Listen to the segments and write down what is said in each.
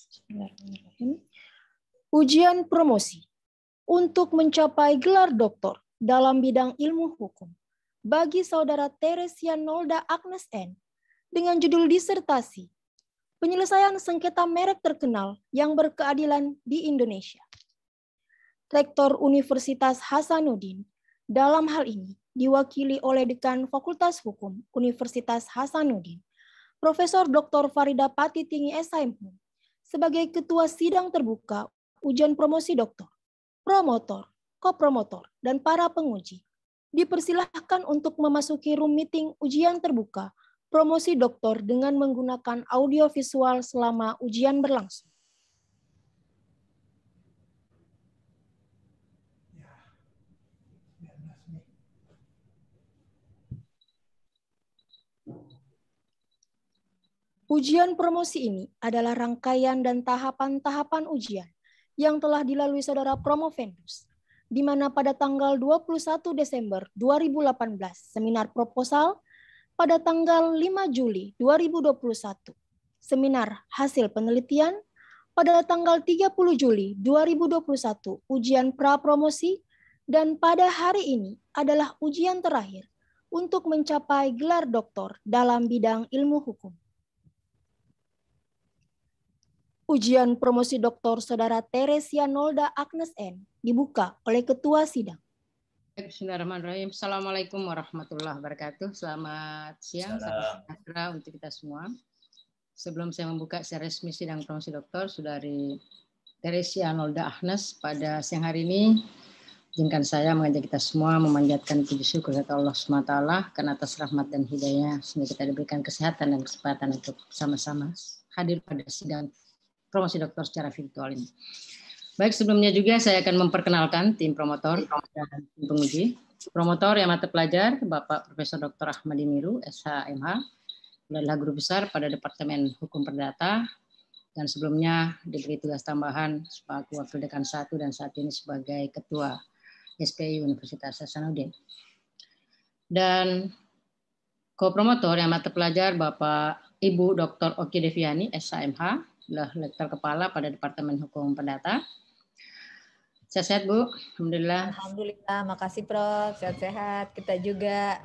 Bismillahirrahmanirrahim. Ujian promosi untuk mencapai gelar doktor dalam bidang ilmu hukum bagi saudara Teresia Nolda Agnes N. dengan judul disertasi penyelesaian sengketa merek terkenal yang berkeadilan di Indonesia. Rektor Universitas Hasanuddin dalam hal ini diwakili oleh Dekan Fakultas Hukum Universitas Hasanuddin, Profesor Dr. Farida Pati Tinggi SHMH, sebagai Ketua Sidang Terbuka Ujian Promosi Doktor, Promotor, Kopromotor, dan para penguji. Dipersilahkan untuk memasuki room meeting ujian terbuka promosi doktor dengan menggunakan audio visual selama ujian berlangsung. Ujian promosi ini adalah rangkaian dan tahapan-tahapan ujian yang telah dilalui saudara Promovendus, di mana pada tanggal 21 Desember 2018 seminar proposal, pada tanggal 5 Juli 2021 seminar hasil penelitian, pada tanggal 30 Juli 2021 ujian prapromosi, dan pada hari ini adalah ujian terakhir untuk mencapai gelar doktor dalam bidang ilmu hukum. Ujian promosi doktor saudara Teresia Nolda Agnes N. dibuka oleh Ketua Sidang. Bismillahirrahmanirrahim. Assalamualaikum warahmatullahi wabarakatuh. Selamat siang, salam sejahtera untuk kita semua. Sebelum saya membuka secara resmi sidang promosi doktor saudari Teresia Nolda Agnes pada siang hari ini, izinkan saya mengajak kita semua memanjatkan puji syukur kepada Allah SWT karena atas rahmat dan hidayah sehingga kita diberikan kesehatan dan kesempatan untuk sama-sama hadir pada sidang promosi doktor secara virtual ini. Baik, sebelumnya juga saya akan memperkenalkan tim promotor dan tim penguji. Promotor yang mata pelajar Bapak Profesor Dr. Ahmadi Miru, SHMH, adalah guru besar pada Departemen Hukum Perdata dan sebelumnya diberi tugas tambahan sebagai Wakil Dekan 1 dan saat ini sebagai Ketua SPI Universitas Hasanuddin. Dan kopromotor yang mata pelajar Bapak Ibu Dr. Oki Deviani, SHMH, adalah lektor kepala pada Departemen Hukum Perdata. Sehat-sehat Bu, alhamdulillah. Alhamdulillah, makasih Prof. Sehat-sehat, kita juga.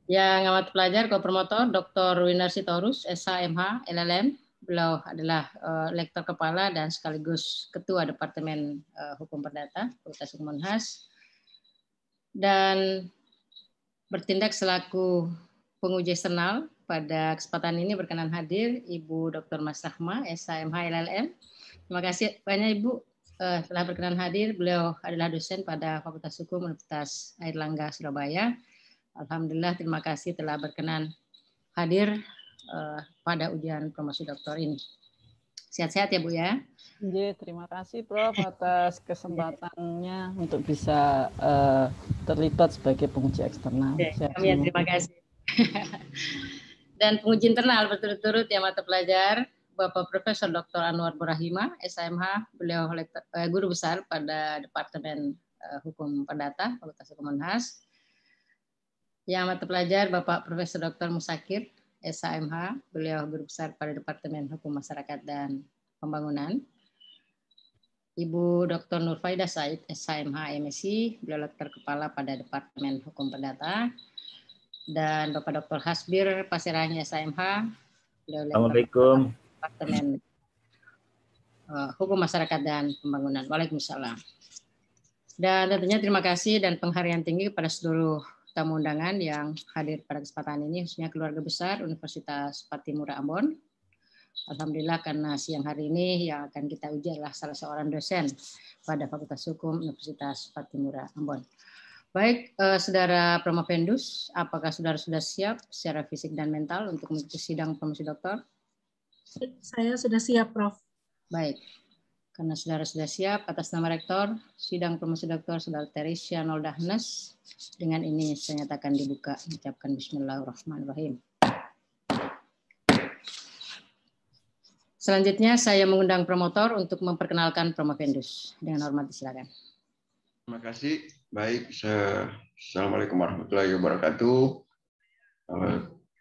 Yang amat pelajar kopromotor Dr. Winar Sitorus, SHMH, LLM. Beliau adalah lektor kepala dan sekaligus Ketua Departemen Hukum Perdata, Fakultas Hukum Unhas. Dan bertindak selaku penguji eksternal pada kesempatan ini berkenan hadir Ibu Dr. Mas Rahma, SHMH LLM. Terima kasih banyak Ibu telah berkenan hadir. Beliau adalah dosen pada Fakultas Hukum Universitas Airlangga Surabaya. Alhamdulillah, terima kasih telah berkenan hadir pada ujian promosi doktor ini. Sehat-sehat ya Bu ya. Terima kasih Prof atas kesempatannya untuk bisa terlibat sebagai penguji eksternal. Amin, terima kasih. Dan penguji internal berturut-turut yang mata pelajar Bapak Profesor Dr. Anwar Burahima, SHMH, beliau guru besar pada Departemen Hukum Perdata, Fakultas Hukum Unhas. Yang mata pelajar Bapak Profesor Dr. Musakir, SHMH, beliau guru besar pada Departemen Hukum Masyarakat dan Pembangunan. Ibu Dr. Nurfaida Said, SHMH MSc, beliau lektor kepala pada Departemen Hukum Perdata. Dan Bapak Dr. Hasbir Pasirahnya SHMH, beliau Assalamualaikum. Departemen Hukum Masyarakat dan Pembangunan. Waalaikumsalam. Dan tentunya terima kasih dan penghargaan tinggi kepada seluruh tamu undangan yang hadir pada kesempatan ini, khususnya keluarga besar Universitas Patimura Ambon. Alhamdulillah karena siang hari ini yang akan kita uji adalah salah seorang dosen pada Fakultas Hukum Universitas Patimura Ambon. Baik, saudara Promovendus, apakah saudara sudah siap secara fisik dan mental untuk mengikuti sidang promosi doktor? Saya sudah siap, Prof. Baik, karena saudara sudah siap, atas nama Rektor, sidang promosi doktor saudara Teresia Nolda Agnes, dengan ini saya nyatakan dibuka. Ucapkan Bismillahirrahmanirrahim. Selanjutnya saya mengundang promotor untuk memperkenalkan Promovendus. Dengan hormat silakan. Terima kasih. Baik, Assalamualaikum warahmatullahi wabarakatuh.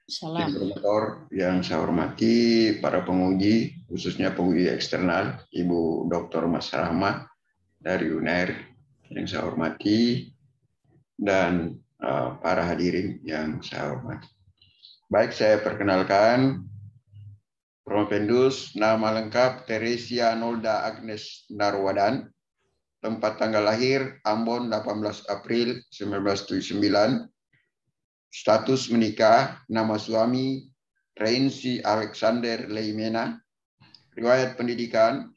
Salam. Promotor yang saya hormati, para penguji, khususnya penguji eksternal, Ibu Dr. Mas Rahmat dari UNER yang saya hormati, dan para hadirin yang saya hormati. Baik, saya perkenalkan Profendus, nama lengkap Teresia Nolda Agnes Narwadan, tempat tanggal lahir Ambon 18 April 1979, status menikah, nama suami Reinsi Alexander Leimena, riwayat pendidikan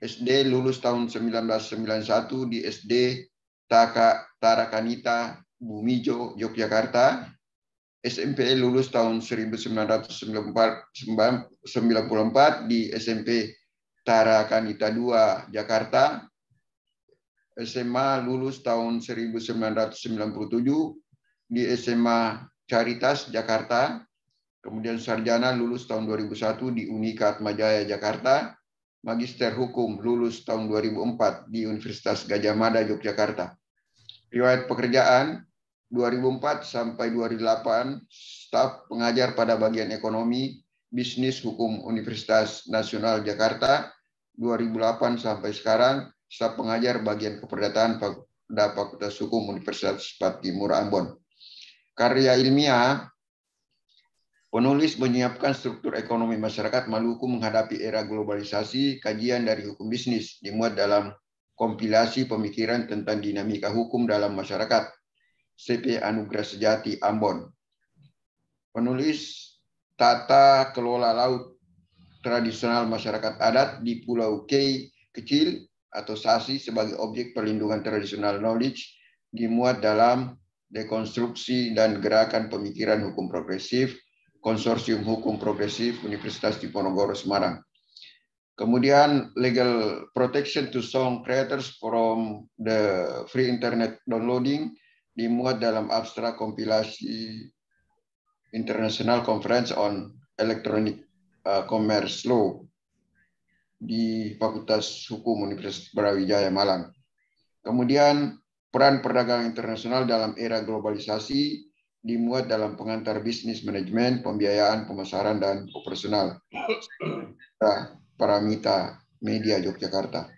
SD lulus tahun 1991 di SD Tarakanita Bumijo, Yogyakarta. SMP lulus tahun 1994 di SMP Tarakanita 2, Jakarta. SMA lulus tahun 1997 di SMA Caritas, Jakarta. Kemudian sarjana lulus tahun 2001 di Unika Atmajaya, Jakarta. Magister Hukum lulus tahun 2004 di Universitas Gadjah Mada, Yogyakarta. Riwayat pekerjaan 2004 sampai 2008 staf pengajar pada bagian ekonomi bisnis hukum Universitas Nasional Jakarta. 2008 sampai sekarang staf pengajar bagian keperdataan pada Fakultas Hukum Universitas Patimura Ambon. Karya ilmiah, penulis menyiapkan struktur ekonomi masyarakat Maluku menghadapi era globalisasi, kajian dari hukum bisnis, dimuat dalam kompilasi pemikiran tentang dinamika hukum dalam masyarakat, CP Anugerah Sejati Ambon. Penulis tata kelola laut tradisional masyarakat adat di Pulau K kecil atau Sasi sebagai objek perlindungan tradisional knowledge, dimuat dalam dekonstruksi dan gerakan pemikiran hukum progresif, Konsorsium Hukum Progresif Universitas Diponegoro Semarang. Kemudian legal protection to song creators from the free internet downloading, dimuat dalam abstrak kompilasi International Conference on Electronic Commerce Law di Fakultas Hukum Universitas Brawijaya Malang. Kemudian peran perdagangan internasional dalam era globalisasi, dimuat dalam pengantar bisnis manajemen, pembiayaan, pemasaran, dan operasional. Paramita Media Yogyakarta.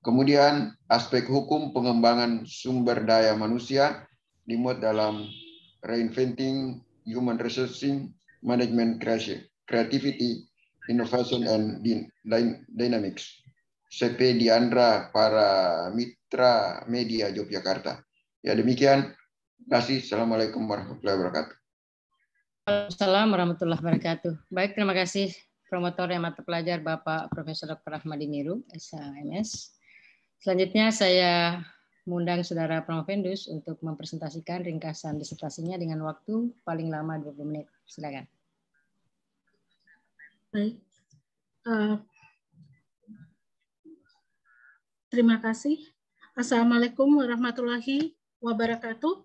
Kemudian aspek hukum pengembangan sumber daya manusia, dimuat dalam Reinventing Human Resourcing Management Creativity, Innovation and Dynamics, CP Diandra para Mitra Media Yogyakarta. Ya demikian, terima kasih. Assalamualaikum warahmatullahi wabarakatuh. Assalamualaikum warahmatullahi wabarakatuh. Baik, terima kasih promotor yang mata pelajar Bapak Profesor Dr. Ahmadi Miru, SHMS. Selanjutnya saya mengundang Saudara Profendus untuk mempresentasikan ringkasan disertasinya dengan waktu paling lama 20 menit. Silakan. Baik. Terima kasih. Assalamualaikum warahmatullahi wabarakatuh.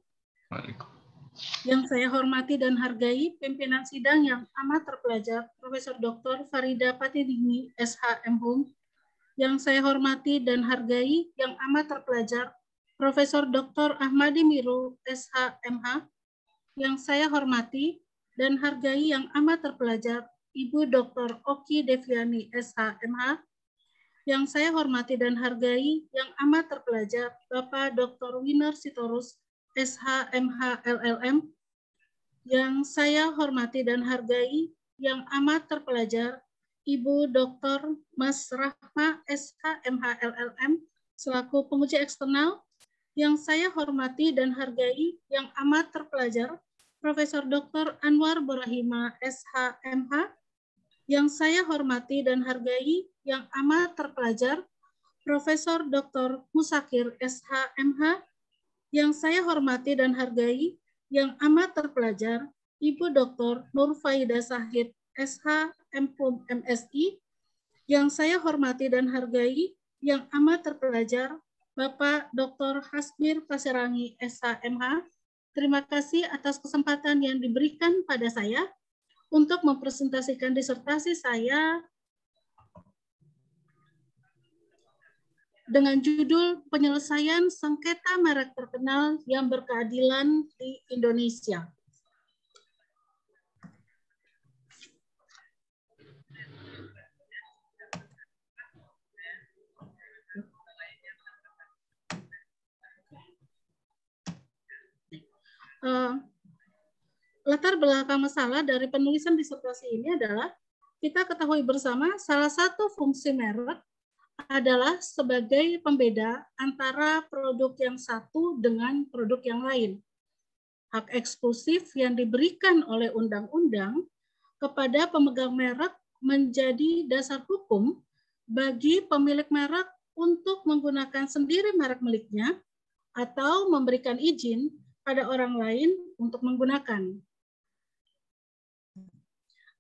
Yang saya hormati dan hargai pimpinan sidang yang amat terpelajar, Profesor Dr. Farida Patidini, SHM. Yang saya hormati dan hargai yang amat terpelajar, Profesor Dr. Ahmadi Miru, SHMH. Yang saya hormati dan hargai yang amat terpelajar, Ibu Dr. Oki Deviani, SHMH. Yang saya hormati dan hargai yang amat terpelajar, Bapak Dr. Winer Sitorus, SHMH LLM. Yang saya hormati dan hargai yang amat terpelajar, Ibu Dr. Mas Rahma, SHMH LLM, selaku penguji eksternal. Yang saya hormati dan hargai yang amat terpelajar, Profesor Dr. Anwar Borahima, SHMH. Yang saya hormati dan hargai yang amat terpelajar, Profesor Dr. Musakir, SHMH. Yang saya hormati dan hargai yang amat terpelajar, Ibu Dr. Nur Faida Sahid, SHM MSI. Yang saya hormati dan hargai yang amat terpelajar, Bapak Dr. Hasbir Paserangi, SHMH. Terima kasih atas kesempatan yang diberikan pada saya untuk mempresentasikan disertasi saya dengan judul Penyelesaian Sengketa Merek Terkenal yang Berkeadilan di Indonesia. latar belakang masalah dari penulisan disertasi ini adalah kita ketahui bersama salah satu fungsi merek adalah sebagai pembeda antara produk yang satu dengan produk yang lain. Hak eksklusif yang diberikan oleh undang-undang kepada pemegang merek menjadi dasar hukum bagi pemilik merek untuk menggunakan sendiri merek miliknya atau memberikan izin pada orang lain untuk menggunakan.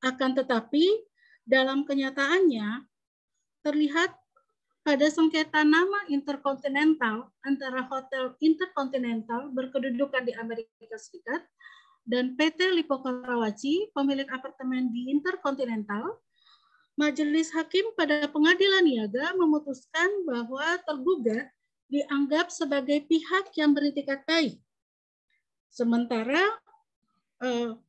Akan tetapi, dalam kenyataannya, terlihat pada sengketa nama Intercontinental antara Hotel Intercontinental berkedudukan di Amerika Serikat dan PT Lippo Karawaci, pemilik apartemen di Intercontinental, Majelis Hakim pada Pengadilan Niaga memutuskan bahwa tergugat dianggap sebagai pihak yang beritikat baik. Sementara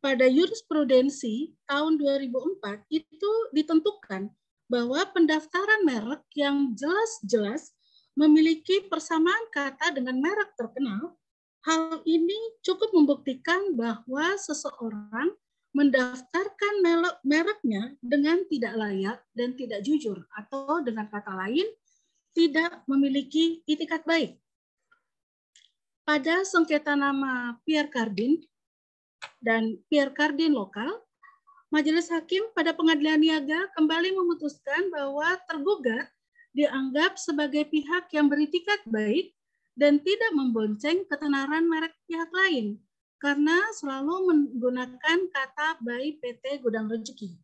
pada jurisprudensi tahun 2004 itu ditentukan bahwa pendaftaran merek yang jelas-jelas memiliki persamaan kata dengan merek terkenal, hal ini cukup membuktikan bahwa seseorang mendaftarkan mereknya dengan tidak layak dan tidak jujur, atau dengan kata lain, tidak memiliki itikat baik. Pada sengketa nama Pierre Cardin dan Pierre Cardin lokal, Majelis Hakim pada Pengadilan Niaga kembali memutuskan bahwa tergugat dianggap sebagai pihak yang beritikat baik dan tidak membonceng ketenaran merek pihak lain karena selalu menggunakan kata by PT Gudang Rezeki.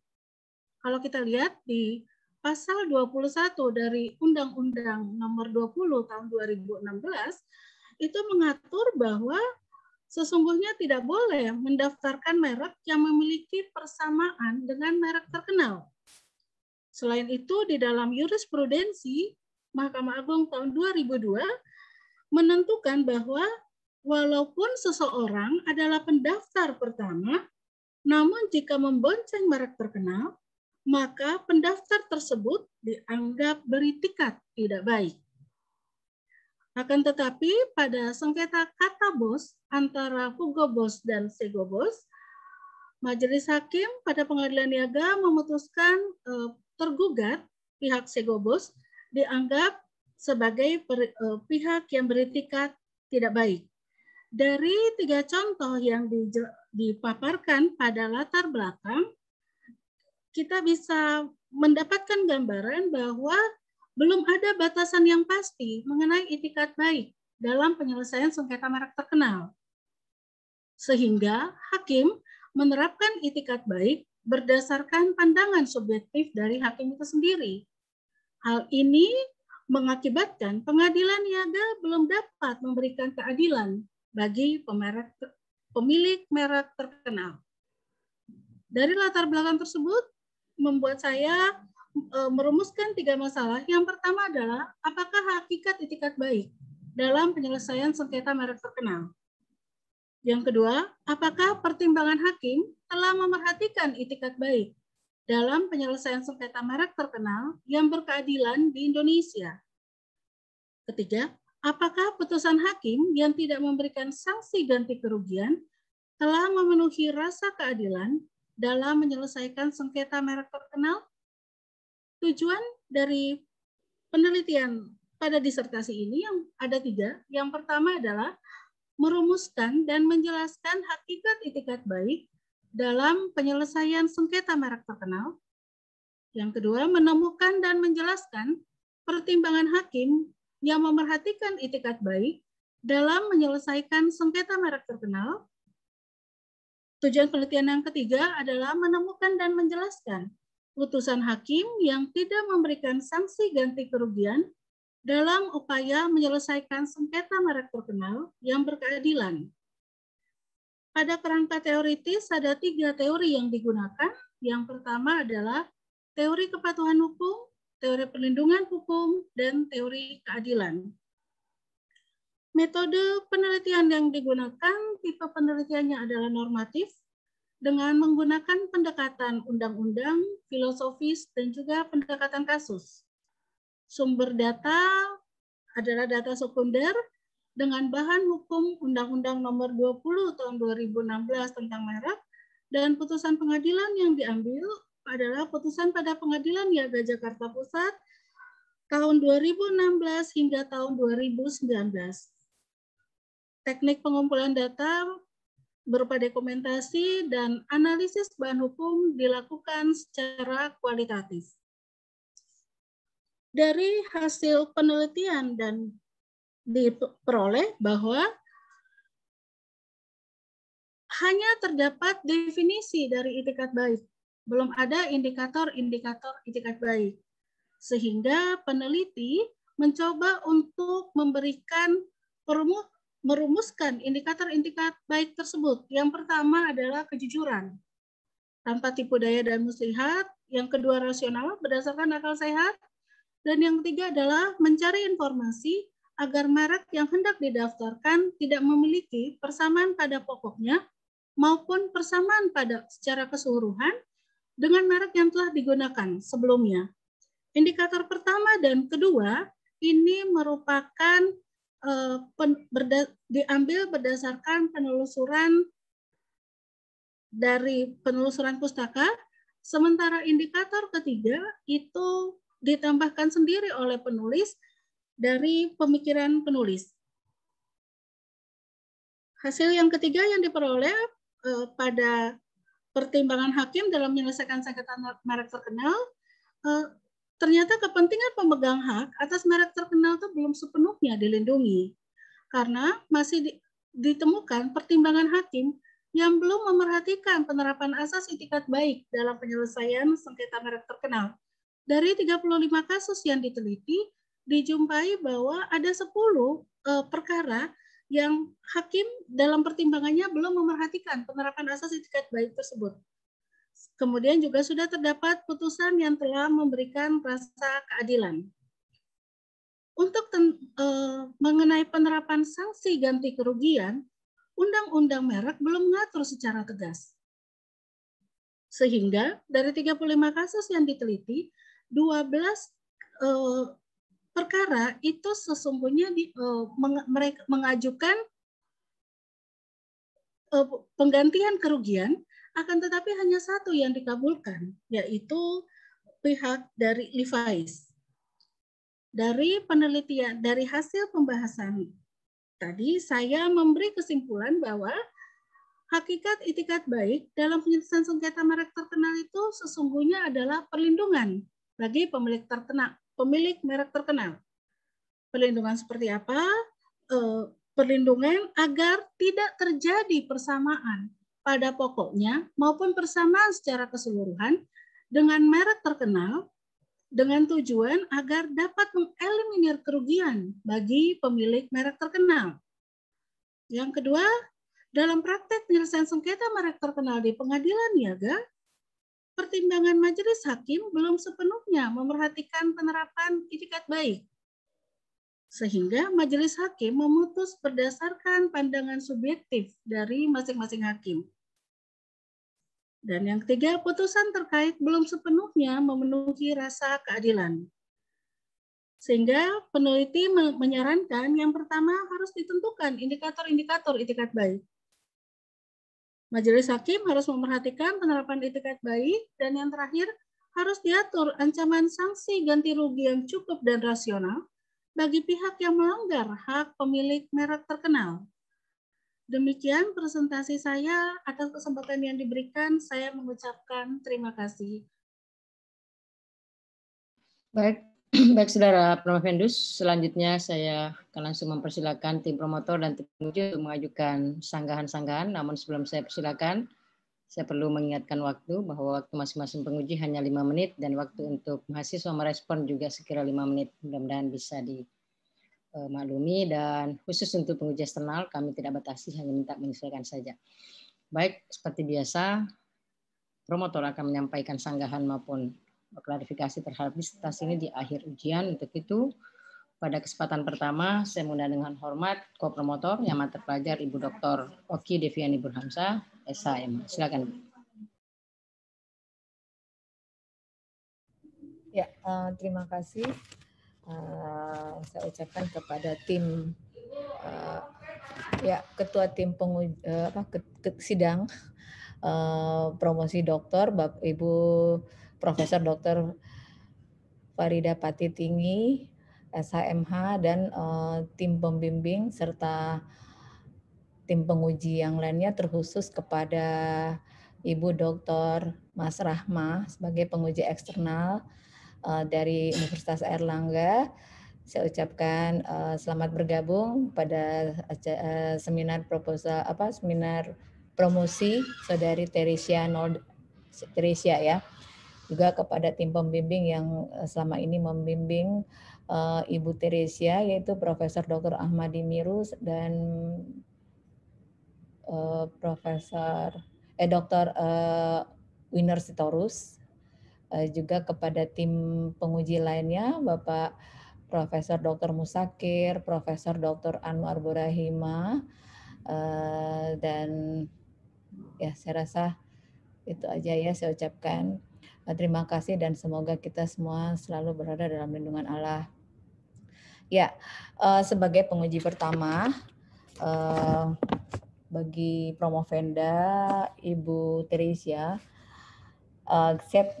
Kalau kita lihat di pasal 21 dari Undang-Undang Nomor 20 tahun 2016 itu mengatur bahwa sesungguhnya tidak boleh mendaftarkan merek yang memiliki persamaan dengan merek terkenal. Selain itu, di dalam jurisprudensi, Mahkamah Agung tahun 2002 menentukan bahwa walaupun seseorang adalah pendaftar pertama, namun jika membonceng merek terkenal, maka pendaftar tersebut dianggap beritikat tidak baik. Akan tetapi pada sengketa kata bos antara Hugo Boss dan Sego Boss, Majelis Hakim pada Pengadilan Niaga memutuskan tergugat pihak Sego Boss dianggap sebagai pihak yang beritikat tidak baik. Dari 3 contoh yang dipaparkan pada latar belakang, kita bisa mendapatkan gambaran bahwa belum ada batasan yang pasti mengenai itikat baik dalam penyelesaian sengketa merek terkenal. Sehingga hakim menerapkan itikat baik berdasarkan pandangan subjektif dari hakim itu sendiri. Hal ini mengakibatkan Pengadilan Niaga belum dapat memberikan keadilan bagi pemilik merek terkenal. Dari latar belakang tersebut membuat saya merumuskan 3 masalah. Yang pertama adalah apakah hakikat itikat baik dalam penyelesaian sengketa merek terkenal. Yang kedua, apakah pertimbangan hakim telah memerhatikan itikat baik dalam penyelesaian sengketa merek terkenal yang berkeadilan di Indonesia. Ketiga, apakah putusan hakim yang tidak memberikan sanksi ganti kerugian telah memenuhi rasa keadilan dalam menyelesaikan sengketa merek terkenal? Tujuan dari penelitian pada disertasi ini yang ada 3. Yang pertama adalah merumuskan dan menjelaskan hakikat itikat baik dalam penyelesaian sengketa merek terkenal. Yang kedua, menemukan dan menjelaskan pertimbangan hakim yang memerhatikan itikat baik dalam menyelesaikan sengketa merek terkenal. Tujuan penelitian yang ketiga adalah menemukan dan menjelaskan putusan hakim yang tidak memberikan sanksi ganti kerugian dalam upaya menyelesaikan sengketa merek terkenal yang berkeadilan. Pada kerangka teoritis ada 3 teori yang digunakan. Yang pertama adalah teori kepatuhan hukum, teori perlindungan hukum, dan teori keadilan. Metode penelitian yang digunakan, tipe penelitiannya adalah normatif, dengan menggunakan pendekatan undang-undang, filosofis, dan juga pendekatan kasus. Sumber data adalah data sekunder dengan bahan hukum Undang-Undang Nomor 20 Tahun 2016 tentang merek, dan putusan pengadilan yang diambil adalah putusan pada Pengadilan Niaga Jakarta Pusat tahun 2016 hingga tahun 2019. Teknik pengumpulan data berupa dokumentasi dan analisis bahan hukum dilakukan secara kualitatif. Dari hasil penelitian dan diperoleh bahwa hanya terdapat definisi dari itikat baik, belum ada indikator-indikator itikat baik. Sehingga peneliti mencoba untuk memberikan merumuskan indikator-indikator baik tersebut. Yang pertama adalah kejujuran, tanpa tipu daya dan muslihat. Yang kedua, rasional, berdasarkan akal sehat. Dan yang ketiga adalah mencari informasi agar merek yang hendak didaftarkan tidak memiliki persamaan pada pokoknya maupun persamaan pada secara keseluruhan dengan merek yang telah digunakan sebelumnya. Indikator pertama dan kedua ini merupakan diambil berdasarkan penelusuran dari penelusuran pustaka, sementara indikator ketiga itu ditambahkan sendiri oleh penulis dari pemikiran penulis. Hasil yang ketiga yang diperoleh pada pertimbangan hakim dalam menyelesaikan sengketa merek terkenal, ternyata kepentingan pemegang hak atas merek terkenal itu belum sepenuhnya dilindungi karena masih ditemukan pertimbangan hakim yang belum memerhatikan penerapan asas itikat baik dalam penyelesaian sengketa merek terkenal. Dari 35 kasus yang diteliti, dijumpai bahwa ada 10 perkara yang hakim dalam pertimbangannya belum memerhatikan penerapan asas itikat baik tersebut. Kemudian juga sudah terdapat putusan yang telah memberikan rasa keadilan. Untuk mengenai penerapan sanksi ganti kerugian, Undang-Undang Merek belum mengatur secara tegas. Sehingga dari 35 kasus yang diteliti, 12 perkara itu sesungguhnya mereka mengajukan penggantian kerugian, akan tetapi hanya satu yang dikabulkan, yaitu pihak dari Levi's. Dari penelitian, dari hasil pembahasan tadi, saya memberi kesimpulan bahwa hakikat itikat baik dalam penyelesaian sengketa merek terkenal itu sesungguhnya adalah perlindungan bagi pemilik merek terkenal. Perlindungan seperti apa? Perlindungan agar tidak terjadi persamaan pada pokoknya maupun persamaan secara keseluruhan dengan merek terkenal dengan tujuan agar dapat mengeliminir kerugian bagi pemilik merek terkenal. Yang kedua, dalam praktek penyelesaian sengketa merek terkenal di pengadilan niaga, pertimbangan majelis hakim belum sepenuhnya memerhatikan penerapan itikat baik. Sehingga majelis hakim memutus berdasarkan pandangan subjektif dari masing-masing hakim. Dan yang ketiga, putusan terkait belum sepenuhnya memenuhi rasa keadilan. Sehingga peneliti menyarankan yang pertama harus ditentukan indikator-indikator itikat baik. Majelis hakim harus memerhatikan penerapan itikat baik, dan yang terakhir harus diatur ancaman sanksi ganti rugi yang cukup dan rasional bagi pihak yang melanggar hak pemilik merek terkenal. Demikian presentasi saya. Atas kesempatan yang diberikan, saya mengucapkan terima kasih. Baik, Saudara Provendus. Selanjutnya saya akan langsung mempersilakan tim promotor dan tim penguji untuk mengajukan sanggahan-sanggahan. Namun sebelum saya persilakan, saya perlu mengingatkan waktu bahwa waktu masing-masing penguji hanya 5 menit dan waktu untuk mahasiswa merespon juga sekira 5 menit. Mudah-mudahan bisa dimaklumi, dan khusus untuk penguji eksternal kami tidak batasi, hanya minta menyesuaikan saja. Baik, seperti biasa, promotor akan menyampaikan sanggahan maupun klarifikasi terhadap disertasi ini di akhir ujian. Untuk itu, pada kesempatan pertama, saya mengundang dengan hormat ko-promotor yang terpelajar Ibu Dr. Oki Deviani Burhamsah, SHM. Silakan. Ya, terima kasih. Saya ucapkan kepada tim Ketua Tim Sidang Promosi Doktor, Ibu Profesor Dr. Farida Pati Tinggi, SHMH, dan tim pembimbing serta tim penguji yang lainnya, terkhusus kepada Ibu Dr. Mas Rahma sebagai penguji eksternal dari Universitas Airlangga. Saya ucapkan selamat bergabung pada seminar seminar promosi Saudari Teresia ya. Juga kepada tim pembimbing yang selama ini membimbing Ibu Teresia, yaitu Profesor Dr. Ahmadi Mirus dan Dr. Winner Sitorus. Juga kepada tim penguji lainnya, Bapak Profesor Dr. Musakir, Profesor Dr. Anwar Burahima, dan ya saya rasa itu aja ya saya ucapkan. Terima kasih dan semoga kita semua selalu berada dalam lindungan Allah. Ya, sebagai penguji pertama bagi Promovenda Ibu Teresia,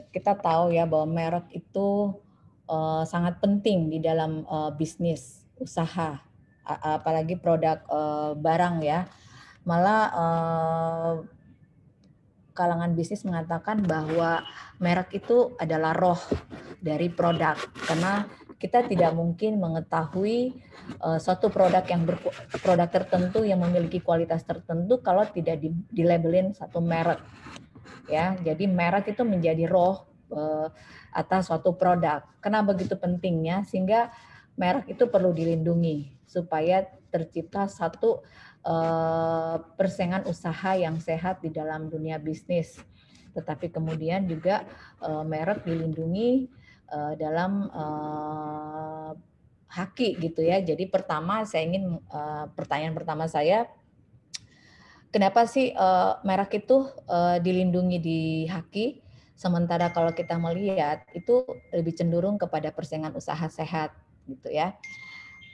kita tahu ya bahwa merek itu sangat penting di dalam bisnis usaha, apalagi produk barang ya. Malah kalangan bisnis mengatakan bahwa merek itu adalah roh dari produk, karena kita tidak mungkin mengetahui suatu produk tertentu yang memiliki kualitas tertentu kalau tidak dilabelin satu merek ya. Jadi merek itu menjadi roh atas suatu produk. Karena begitu pentingnya sehingga merek itu perlu dilindungi supaya tercipta satu persaingan usaha yang sehat di dalam dunia bisnis. Tetapi kemudian juga merek dilindungi dalam haki gitu ya. Jadi pertama saya ingin pertanyaan pertama saya, kenapa sih merek itu dilindungi di haki, sementara kalau kita melihat itu lebih cenderung kepada persaingan usaha sehat gitu ya.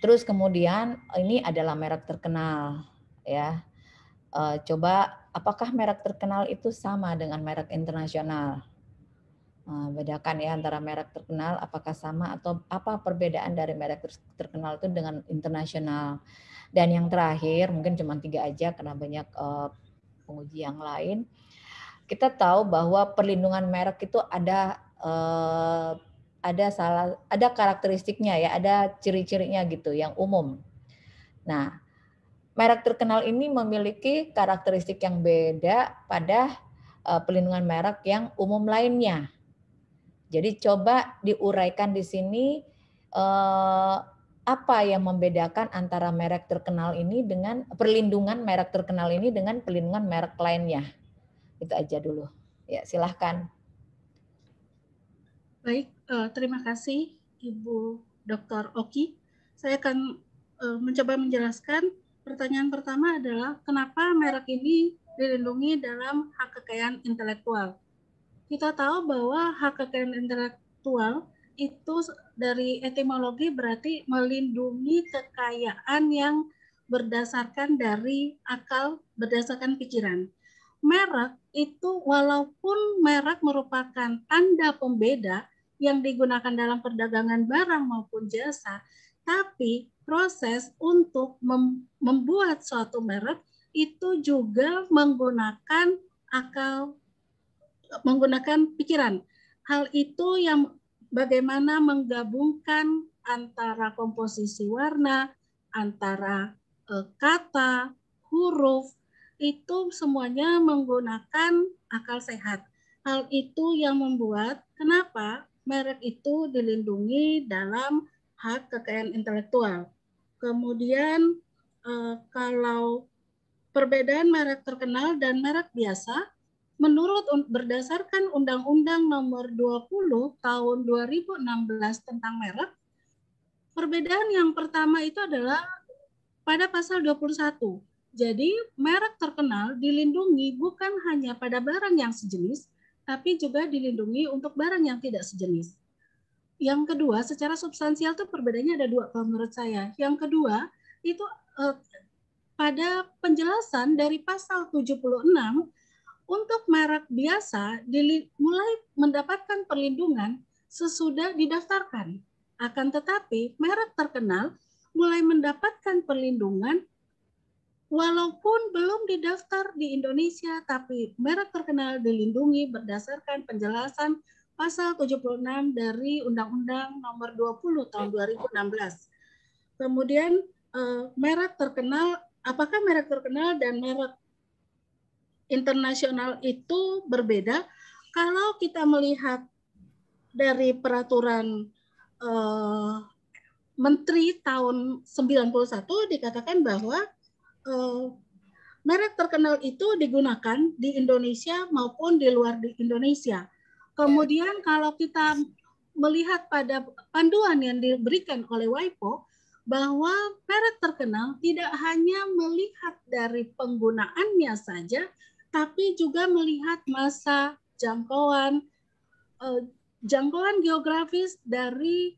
Terus kemudian ini adalah merek terkenal ya. Coba apakah merek terkenal itu sama dengan merek internasional? Bedakan ya antara merek terkenal, apakah sama atau apa perbedaan dari merek terkenal itu dengan internasional. Dan yang terakhir, mungkin cuma 3 aja karena banyak penguji yang lain. Kita tahu bahwa perlindungan merek itu ada karakteristiknya ya, ada ciri-cirinya gitu yang umum. Nah, merek terkenal ini memiliki karakteristik yang beda pada perlindungan merek yang umum lainnya. Jadi coba diuraikan di sini apa yang membedakan antara merek terkenal ini dengan perlindungan merek terkenal ini dengan perlindungan merek lainnya. Itu aja dulu. Ya, silahkan. Baik, terima kasih Ibu Dr. Oki. Saya akan mencoba menjelaskan. Pertanyaan pertama adalah kenapa merek ini dilindungi dalam hak kekayaan intelektual. Kita tahu bahwa hak kekayaan intelektual itu dari etimologi berarti melindungi kekayaan yang berdasarkan dari akal, berdasarkan pikiran. Merek itu walaupun merek merupakan tanda pembeda yang digunakan dalam perdagangan barang maupun jasa, tapi proses untuk membuat suatu merek itu juga menggunakan akal, menggunakan pikiran. Hal itu yang bagaimana menggabungkan antara komposisi warna, antara kata, huruf, itu semuanya menggunakan akal sehat. Hal itu yang membuat kenapa merek itu dilindungi dalam hak kekayaan intelektual. Kemudian kalau perbedaan merek terkenal dan merek biasa, menurut berdasarkan Undang-Undang Nomor 20 Tahun 2016 tentang merek, perbedaan yang pertama itu adalah pada pasal 21. Jadi merek terkenal dilindungi bukan hanya pada barang yang sejenis, tapi juga dilindungi untuk barang yang tidak sejenis. Yang kedua, secara substansial itu perbedaannya ada 2 kalau menurut saya. Yang kedua, itu pada penjelasan dari pasal 76 untuk merek biasa mulai mendapatkan perlindungan sesudah didaftarkan. Akan tetapi merek terkenal mulai mendapatkan perlindungan walaupun belum didaftar di Indonesia, tapi merek terkenal dilindungi berdasarkan penjelasan pasal 76 dari Undang-Undang Nomor 20 tahun 2016. Kemudian merek terkenal, apakah merek terkenal dan merek internasional itu berbeda? Kalau kita melihat dari peraturan Menteri tahun 91 dikatakan bahwa merek terkenal itu digunakan di Indonesia maupun di luar di Indonesia. Kemudian kalau kita melihat pada panduan yang diberikan oleh WIPO, bahwa merek terkenal tidak hanya melihat dari penggunaannya saja, tapi juga melihat masa jangkauan geografis dari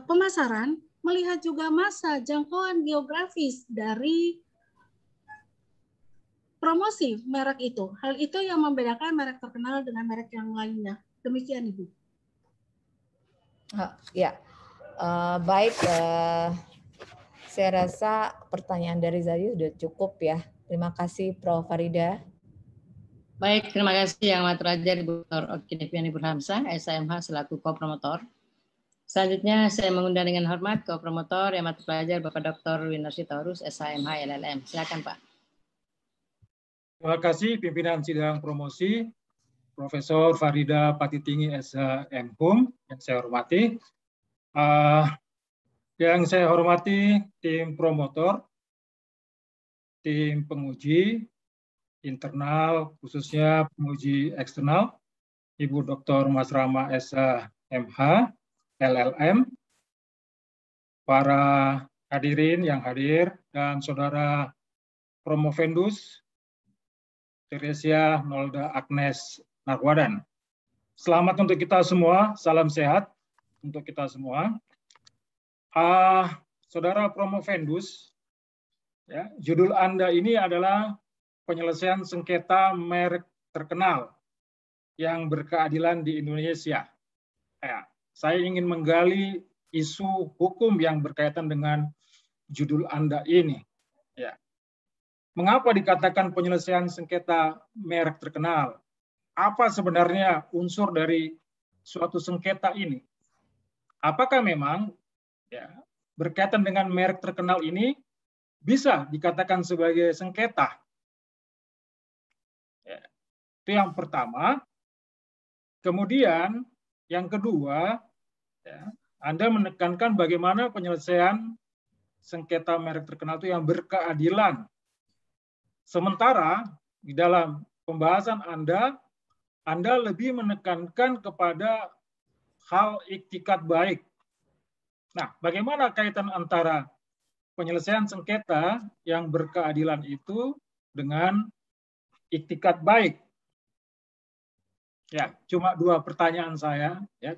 pemasaran, melihat juga masa jangkauan geografis dari promosi merek itu. Hal itu yang membedakan merek terkenal dengan merek yang lainnya. Demikian, Ibu. Ya, baik. Saya rasa pertanyaan dari Zadi sudah cukup ya. Terima kasih, Prof. Farida. Baik, terima kasih Yang Maha Terhormat Ibu Dr. Oki Deviani Burhamsah, SHMH selaku co-promotor. Selanjutnya saya mengundang dengan hormat co-promotor Yang Maha Terpelajar Bapak Dr. Winar Sitorus, SHMH LLM. Silakan Pak. Terima kasih pimpinan sidang promosi Profesor Farida Patitinggi SHMHum yang saya hormati. Yang saya hormati tim promotor, tim penguji internal, khususnya penguji eksternal, Ibu Dr. Mas Rama SHMH, LLM, para hadirin yang hadir, dan Saudara Promovendus, Teresia Nolda Agnes Narwadan. Selamat untuk kita semua, salam sehat untuk kita semua. Saudara Promovendus, ya, judul Anda ini adalah penyelesaian sengketa merek terkenal yang berkeadilan di Indonesia. Ya, saya ingin menggali isu hukum yang berkaitan dengan judul Anda ini. Ya. Mengapa dikatakan penyelesaian sengketa merek terkenal? Apa sebenarnya unsur dari suatu sengketa ini? Apakah memang ya, berkaitan dengan merek terkenal ini bisa dikatakan sebagai sengketa? Ya, itu yang pertama. Kemudian yang kedua, ya, Anda menekankan bagaimana penyelesaian sengketa merek terkenal itu yang berkeadilan. Sementara di dalam pembahasan Anda lebih menekankan kepada hal iktikat baik. Nah, bagaimana kaitan antara penyelesaian sengketa yang berkeadilan itu dengan iktikat baik? Ya, cuma dua pertanyaan saya, ya.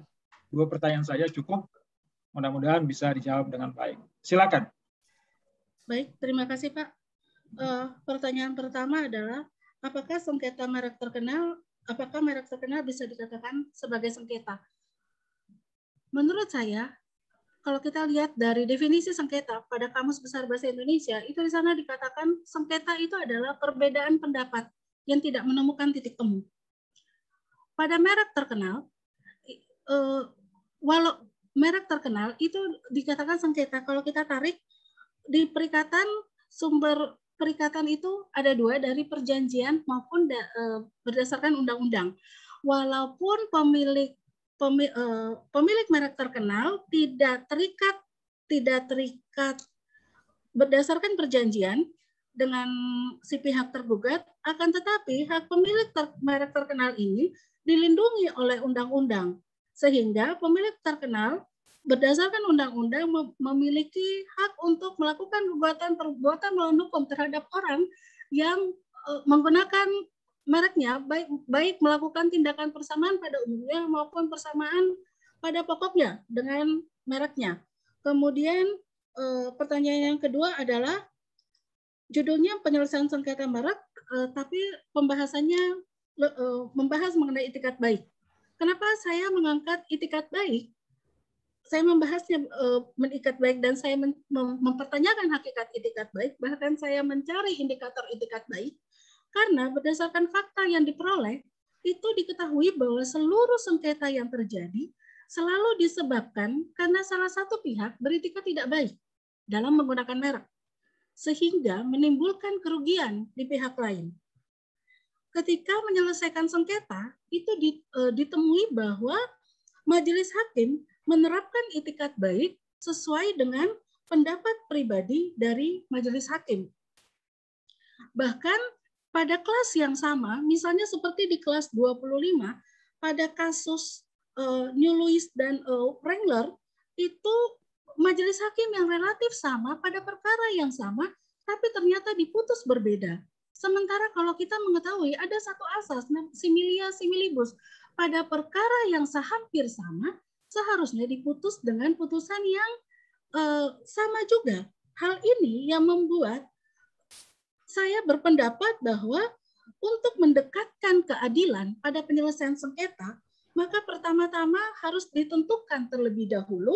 Dua pertanyaan saya cukup. Mudah-mudahan bisa dijawab dengan baik. Silakan. Baik, terima kasih Pak. Pertanyaan pertama adalah apakah sengketa merek terkenal, apakah merek terkenal bisa dikatakan sebagai sengketa? Menurut saya, kalau kita lihat dari definisi sengketa pada Kamus Besar Bahasa Indonesia, itu di sana dikatakan sengketa itu adalah perbedaan pendapat yang tidak menemukan titik temu. Pada merek terkenal, walau merek terkenal itu dikatakan sengketa, kalau kita tarik di perikatan, sumber perikatan itu ada dua, dari perjanjian maupun berdasarkan undang-undang. Walaupun pemilik merek terkenal tidak terikat berdasarkan perjanjian dengan si pihak tergugat, akan tetapi hak pemilik merek terkenal ini dilindungi oleh undang-undang, sehingga pemilik terkenal berdasarkan undang-undang memiliki hak untuk melakukan perbuatan melawan hukum terhadap orang yang menggunakan mereknya, baik melakukan tindakan persamaan pada umumnya maupun persamaan pada pokoknya dengan mereknya. Kemudian pertanyaan yang kedua adalah judulnya penyelesaian sengketa merek, tapi pembahasannya membahas mengenai itikat baik. Kenapa saya mengangkat itikat baik? Saya membahasnya menikat baik dan saya mempertanyakan hakikat itikat baik, bahkan saya mencari indikator itikat baik, karena berdasarkan fakta yang diperoleh, itu diketahui bahwa seluruh sengketa yang terjadi selalu disebabkan karena salah satu pihak beritikat tidak baik dalam menggunakan merek, sehingga menimbulkan kerugian di pihak lain. Ketika menyelesaikan sengketa, itu ditemui bahwa majelis hakim menerapkan itikat baik sesuai dengan pendapat pribadi dari majelis hakim. Bahkan pada kelas yang sama, misalnya seperti di kelas 25, pada kasus New Louis dan Wrangler, itu majelis hakim yang relatif sama pada perkara yang sama, tapi ternyata diputus berbeda. Sementara kalau kita mengetahui ada satu asas, similia similibus, pada perkara yang hampir sama, seharusnya diputus dengan putusan yang sama juga. Hal ini yang membuat saya berpendapat bahwa untuk mendekatkan keadilan pada penyelesaian sengketa, maka pertama-tama harus ditentukan terlebih dahulu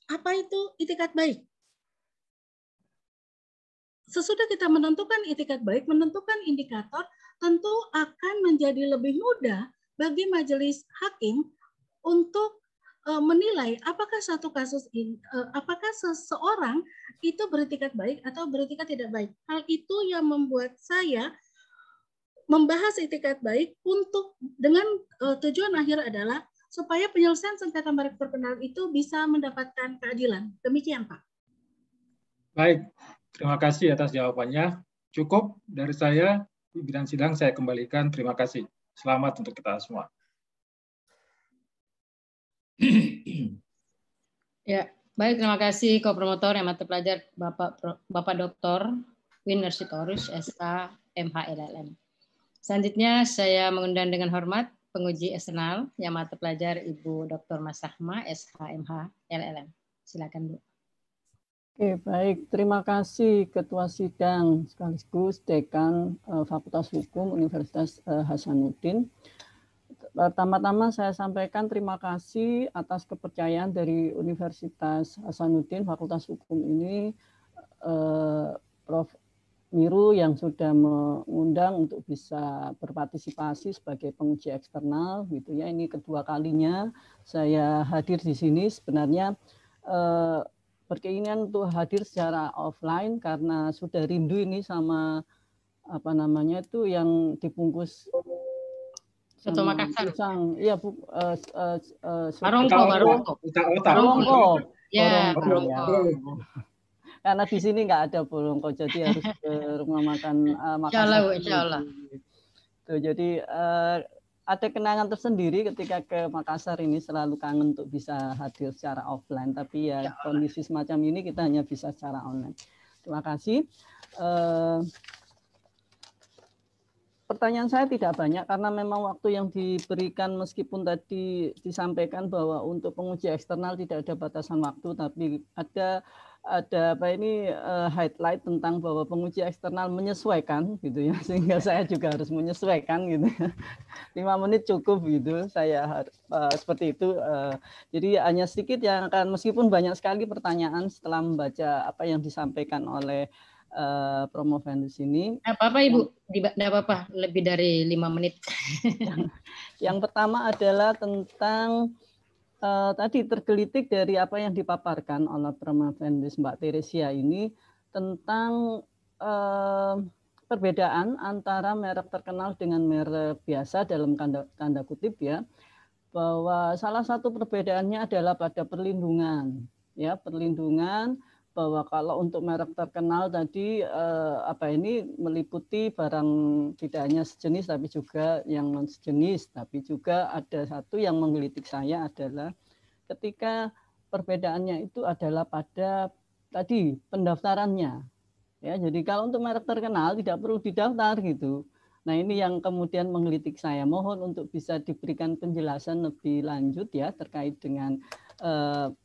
apa itu itikat baik. Sesudah kita menentukan itikat baik, menentukan indikator, tentu akan menjadi lebih mudah bagi majelis hakim untuk menilai apakah satu kasus ini, apakah seseorang itu beretikat baik atau beretikat tidak baik. Hal itu yang membuat saya membahas itikat baik untuk dengan tujuan akhir adalah supaya penyelesaian sengketa merek terkenal itu bisa mendapatkan keadilan. Demikian, Pak. Baik, terima kasih atas jawabannya. Cukup dari saya, di bidang sidang saya kembalikan. Terima kasih. Selamat untuk kita semua. Ya, baik, terima kasih ko-promotor yang mata pelajar Bapak Dr. Win Nersitorus, SK, MH, LLM. Selanjutnya saya mengundang dengan hormat penguji eksternal yang mata pelajar Ibu Dr. Masahma, SH, MH, LLM. Silakan, Bu. Oke, baik. Terima kasih Ketua Sidang sekaligus Dekan Fakultas Hukum Universitas Hasanuddin. Pertama-tama saya sampaikan terima kasih atas kepercayaan dari Universitas Hasanuddin Fakultas Hukum ini, Prof. Miru yang sudah mengundang untuk bisa berpartisipasi sebagai penguji eksternal, gitu ya. Ini kedua kalinya saya hadir di sini. Sebenarnya berkeinginan untuk hadir secara offline karena sudah rindu ini sama apa namanya itu yang dibungkus Soto Makassar. Iya, Bu. Barongko. Ya, Barongko. Karena di sini nggak ada Barongko, jadi harus ke rumah makan Makassar. Insyaallah. Jadi ada kenangan tersendiri ketika ke Makassar ini, selalu kangen untuk bisa hadir secara offline. Tapi ya kondisi semacam ini kita hanya bisa secara online. Terima kasih. Pertanyaan saya tidak banyak karena memang waktu yang diberikan, meskipun tadi disampaikan bahwa untuk penguji eksternal tidak ada batasan waktu, tapi ada apa ini highlight tentang bahwa penguji eksternal menyesuaikan gitu ya, sehingga saya juga harus menyesuaikan gitu. 5 menit cukup gitu, saya seperti itu. Jadi hanya sedikit yang akan, meskipun banyak sekali pertanyaan setelah membaca apa yang disampaikan oleh promovendus ini. Apa-apa Ibu, tidak apa-apa, lebih dari 5 menit. Yang pertama adalah tentang tadi tergelitik dari apa yang dipaparkan oleh promovendus Mbak Teresia ini tentang perbedaan antara merek terkenal dengan merek biasa dalam tanda kutip ya, bahwa salah satu perbedaannya adalah pada perlindungan, ya, perlindungan. Bahwa kalau untuk merek terkenal tadi apa ini meliputi barang tidak hanya sejenis tapi juga yang non sejenis, tapi juga ada satu yang menggelitik saya adalah ketika perbedaannya itu adalah pada tadi pendaftarannya, ya. Jadi kalau untuk merek terkenal tidak perlu didaftar gitu. Nah ini yang kemudian menggelitik saya. Mohon untuk bisa diberikan penjelasan lebih lanjut ya terkait dengan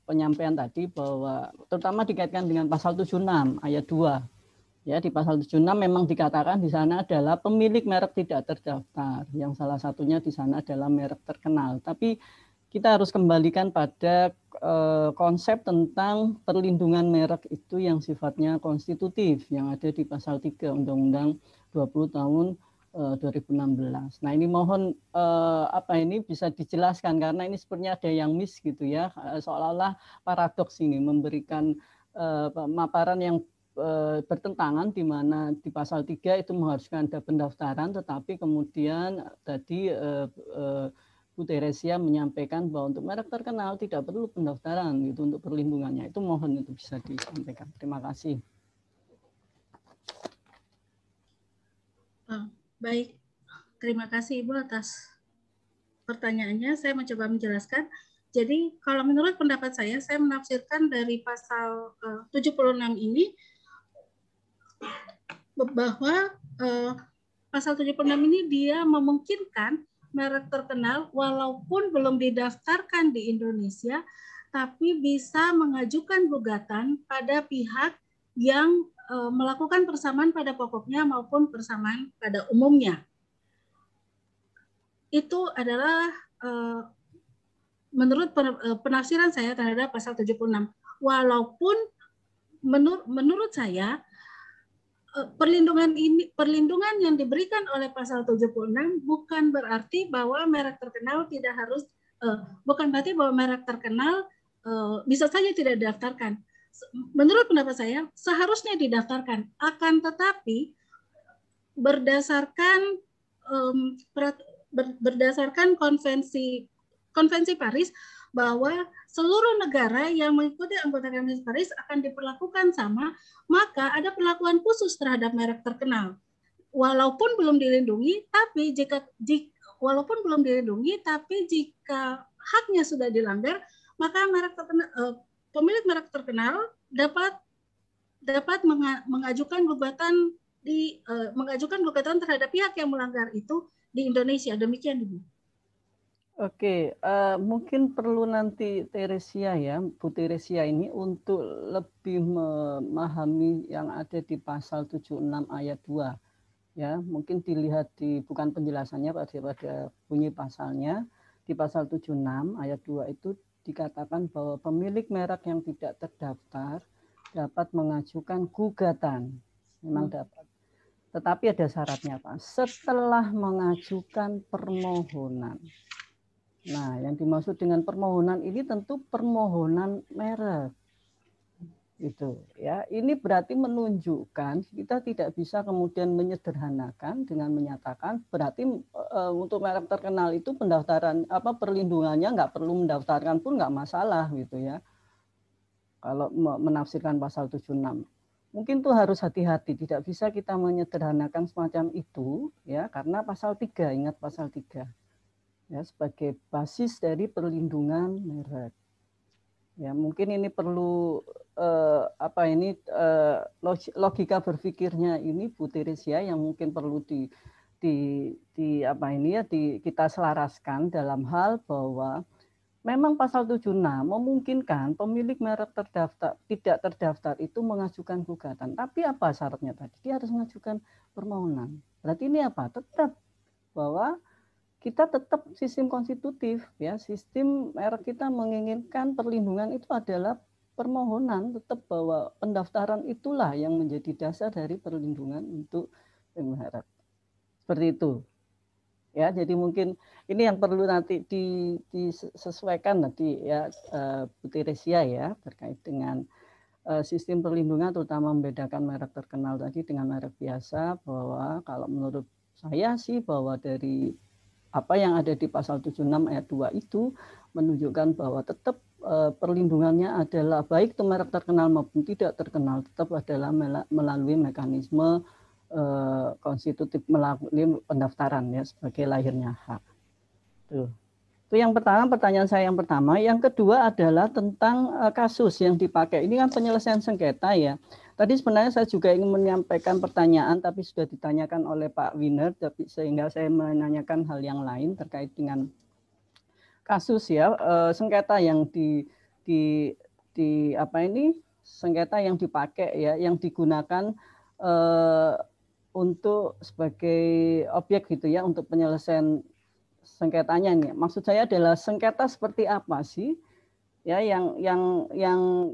penyampaian tadi bahwa terutama dikaitkan dengan pasal 76 ayat 2. Ya, di pasal 76 memang dikatakan di sana adalah pemilik merek tidak terdaftar. Yang salah satunya di sana adalah merek terkenal. Tapi kita harus kembalikan pada konsep tentang perlindungan merek itu yang sifatnya konstitutif yang ada di pasal 3 Undang-Undang 20 tahun 2016. Nah, ini mohon ini bisa dijelaskan karena ini sepertinya ada yang miss gitu ya, seolah-olah paradoks ini memberikan pemaparan yang bertentangan di mana di pasal 3 itu mengharuskan ada pendaftaran, tetapi kemudian tadi Bu Teresia menyampaikan bahwa untuk merek terkenal tidak perlu pendaftaran gitu untuk perlindungannya. Itu mohon itu bisa disampaikan. Terima kasih. Baik, terima kasih Ibu atas pertanyaannya. Saya mencoba menjelaskan. Jadi kalau menurut pendapat saya menafsirkan dari pasal 76 ini bahwa pasal 76 ini dia memungkinkan merek terkenal walaupun belum didaftarkan di Indonesia, tapi bisa mengajukan gugatan pada pihak yang melakukan persamaan pada pokoknya maupun persamaan pada umumnya. Itu adalah menurut penafsiran saya terhadap pasal 76. Walaupun menurut saya perlindungan yang diberikan oleh pasal 76 bukan berarti bahwa merek terkenal tidak harus bukan berarti bahwa merek terkenal bisa saja tidak didaftarkan. Menurut pendapat saya seharusnya didaftarkan, akan tetapi berdasarkan konvensi Paris bahwa seluruh negara yang mengikuti anggota Konvensi Paris akan diperlakukan sama, maka ada perlakuan khusus terhadap merek terkenal. Walaupun belum dilindungi, tapi jika haknya sudah dilanggar, maka pemilik merek terkenal dapat mengajukan gugatan terhadap pihak yang melanggar itu di Indonesia. Demikian, Ibu. Oke, mungkin perlu nanti Teresia ya, Bu Teresia ini untuk lebih memahami yang ada di pasal 76 ayat 2. Ya, mungkin dilihat bukan penjelasannya pada bunyi pasalnya. Di pasal 76 ayat 2 itu dikatakan bahwa pemilik merek yang tidak terdaftar dapat mengajukan gugatan. Memang dapat. Tetapi ada syaratnya, Pak. Setelah mengajukan permohonan. Nah, yang dimaksud dengan permohonan ini tentu permohonan merek. Itu ya. Ini berarti menunjukkan kita tidak bisa kemudian menyederhanakan dengan menyatakan berarti untuk merek terkenal itu pendaftaran perlindungannya nggak perlu mendaftarkan pun nggak masalah gitu ya. Kalau menafsirkan pasal 76. Mungkin itu harus hati-hati, tidak bisa kita menyederhanakan semacam itu ya, karena pasal 3, ingat pasal 3. Ya, sebagai basis dari perlindungan merek. Ya, mungkin ini perlu logika berpikirnya ini Bu Teresia yang mungkin perlu kita selaraskan dalam hal bahwa memang pasal 76 memungkinkan pemilik merek tidak terdaftar itu mengajukan gugatan. Tapi apa syaratnya tadi? Dia harus mengajukan permohonan. Berarti ini apa? Tetap bahwa kita tetap sistem konstitutif ya, sistem merek kita menginginkan perlindungan itu adalah permohonan, tetap bahwa pendaftaran itulah yang menjadi dasar dari perlindungan untuk merek. Seperti itu. Ya, jadi mungkin ini yang perlu nanti disesuaikan nanti ya Bu Teresia ya terkait dengan sistem perlindungan, terutama membedakan merek terkenal tadi dengan merek biasa, bahwa kalau menurut saya sih bahwa dari apa yang ada di pasal 76 ayat 2 itu menunjukkan bahwa tetap perlindungannya adalah baik itu merek terkenal maupun tidak terkenal tetap adalah melalui mekanisme konstitutif, melalui pendaftaran ya sebagai lahirnya hak. Tuh. Itu yang pertama, pertanyaan saya yang pertama. Yang kedua adalah tentang kasus yang dipakai. Ini kan penyelesaian sengketa ya. Tadi sebenarnya saya juga ingin menyampaikan pertanyaan, tapi sudah ditanyakan oleh Pak Winer, tapi sehingga saya menanyakan hal yang lain terkait dengan kasus ya, sengketa yang di apa ini sengketa yang dipakai ya, yang digunakan untuk sebagai objek gitu ya untuk penyelesaian sengketanya nih. Maksud saya adalah sengketa seperti apa sih? Ya, yang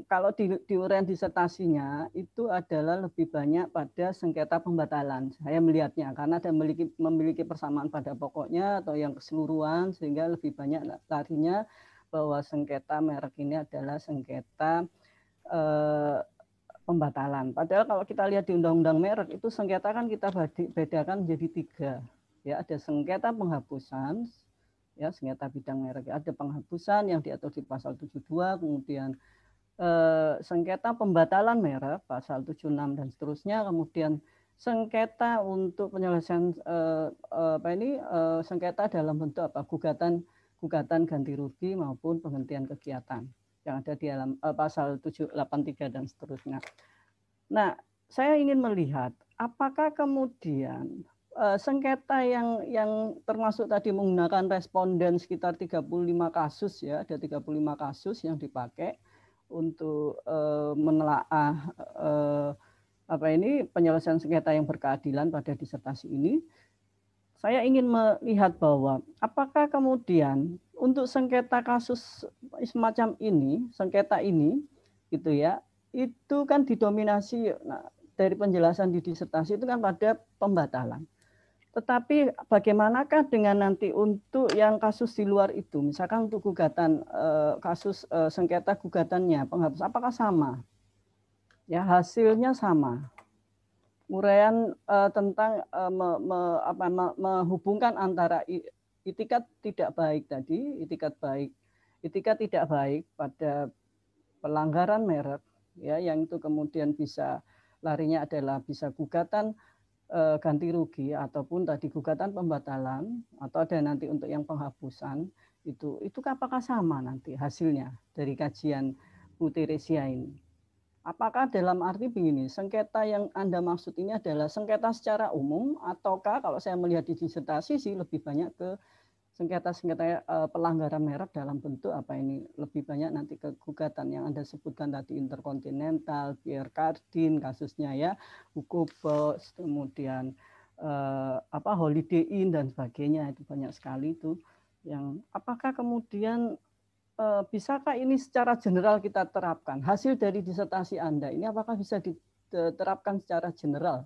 kalau di uraian disertasinya itu adalah lebih banyak pada sengketa pembatalan. Saya melihatnya karena ada memiliki persamaan pada pokoknya atau yang keseluruhan, sehingga lebih banyak larinya bahwa sengketa merek ini adalah sengketa pembatalan. Padahal kalau kita lihat di Undang-Undang Merek itu sengketa kan kita bedakan menjadi 3. Ya, ada sengketa penghapusan, ya sengketa bidang merek, ada penghapusan yang diatur di pasal 72, kemudian sengketa pembatalan merek pasal 76 dan seterusnya, kemudian sengketa untuk penyelesaian sengketa dalam bentuk apa, gugatan ganti rugi maupun penghentian kegiatan yang ada di dalam pasal 783 dan seterusnya. Nah, saya ingin melihat apakah kemudian sengketa yang termasuk tadi menggunakan responden sekitar 35 kasus ya, ada 35 kasus yang dipakai untuk menelaah penyelesaian sengketa yang berkeadilan pada disertasi ini. Saya ingin melihat bahwa apakah kemudian untuk sengketa kasus semacam ini, sengketa ini gitu ya, itu kan didominasi dari penjelasan di disertasi itu kan pada pembatalan. Tetapi bagaimanakah dengan nanti untuk yang kasus di luar itu, misalkan untuk gugatan kasus sengketa gugatannya penghapus, apakah sama? Ya, hasilnya sama. Uraian tentang menghubungkan antara itikat tidak baik tadi, itikat tidak baik pada pelanggaran merek, ya, yang itu kemudian bisa larinya adalah bisa gugatan ganti rugi ataupun tadi gugatan pembatalan atau ada nanti untuk yang penghapusan itu apakah sama nanti hasilnya dari kajian Bu Teresia ini? Apakah dalam arti begini, sengketa yang Anda maksud ini adalah sengketa secara umum ataukah kalau saya melihat di disertasi sih lebih banyak ke sengketa pelanggaran merek dalam bentuk apa ini, lebih banyak nanti ke gugatan yang Anda sebutkan tadi, Intercontinental, Pierre Cardin kasusnya ya, Hugo Boss, kemudian Holiday Inn dan sebagainya, itu banyak sekali itu. Yang apakah kemudian bisakah ini secara general kita terapkan? Hasil dari disertasi Anda ini apakah bisa diterapkan secara general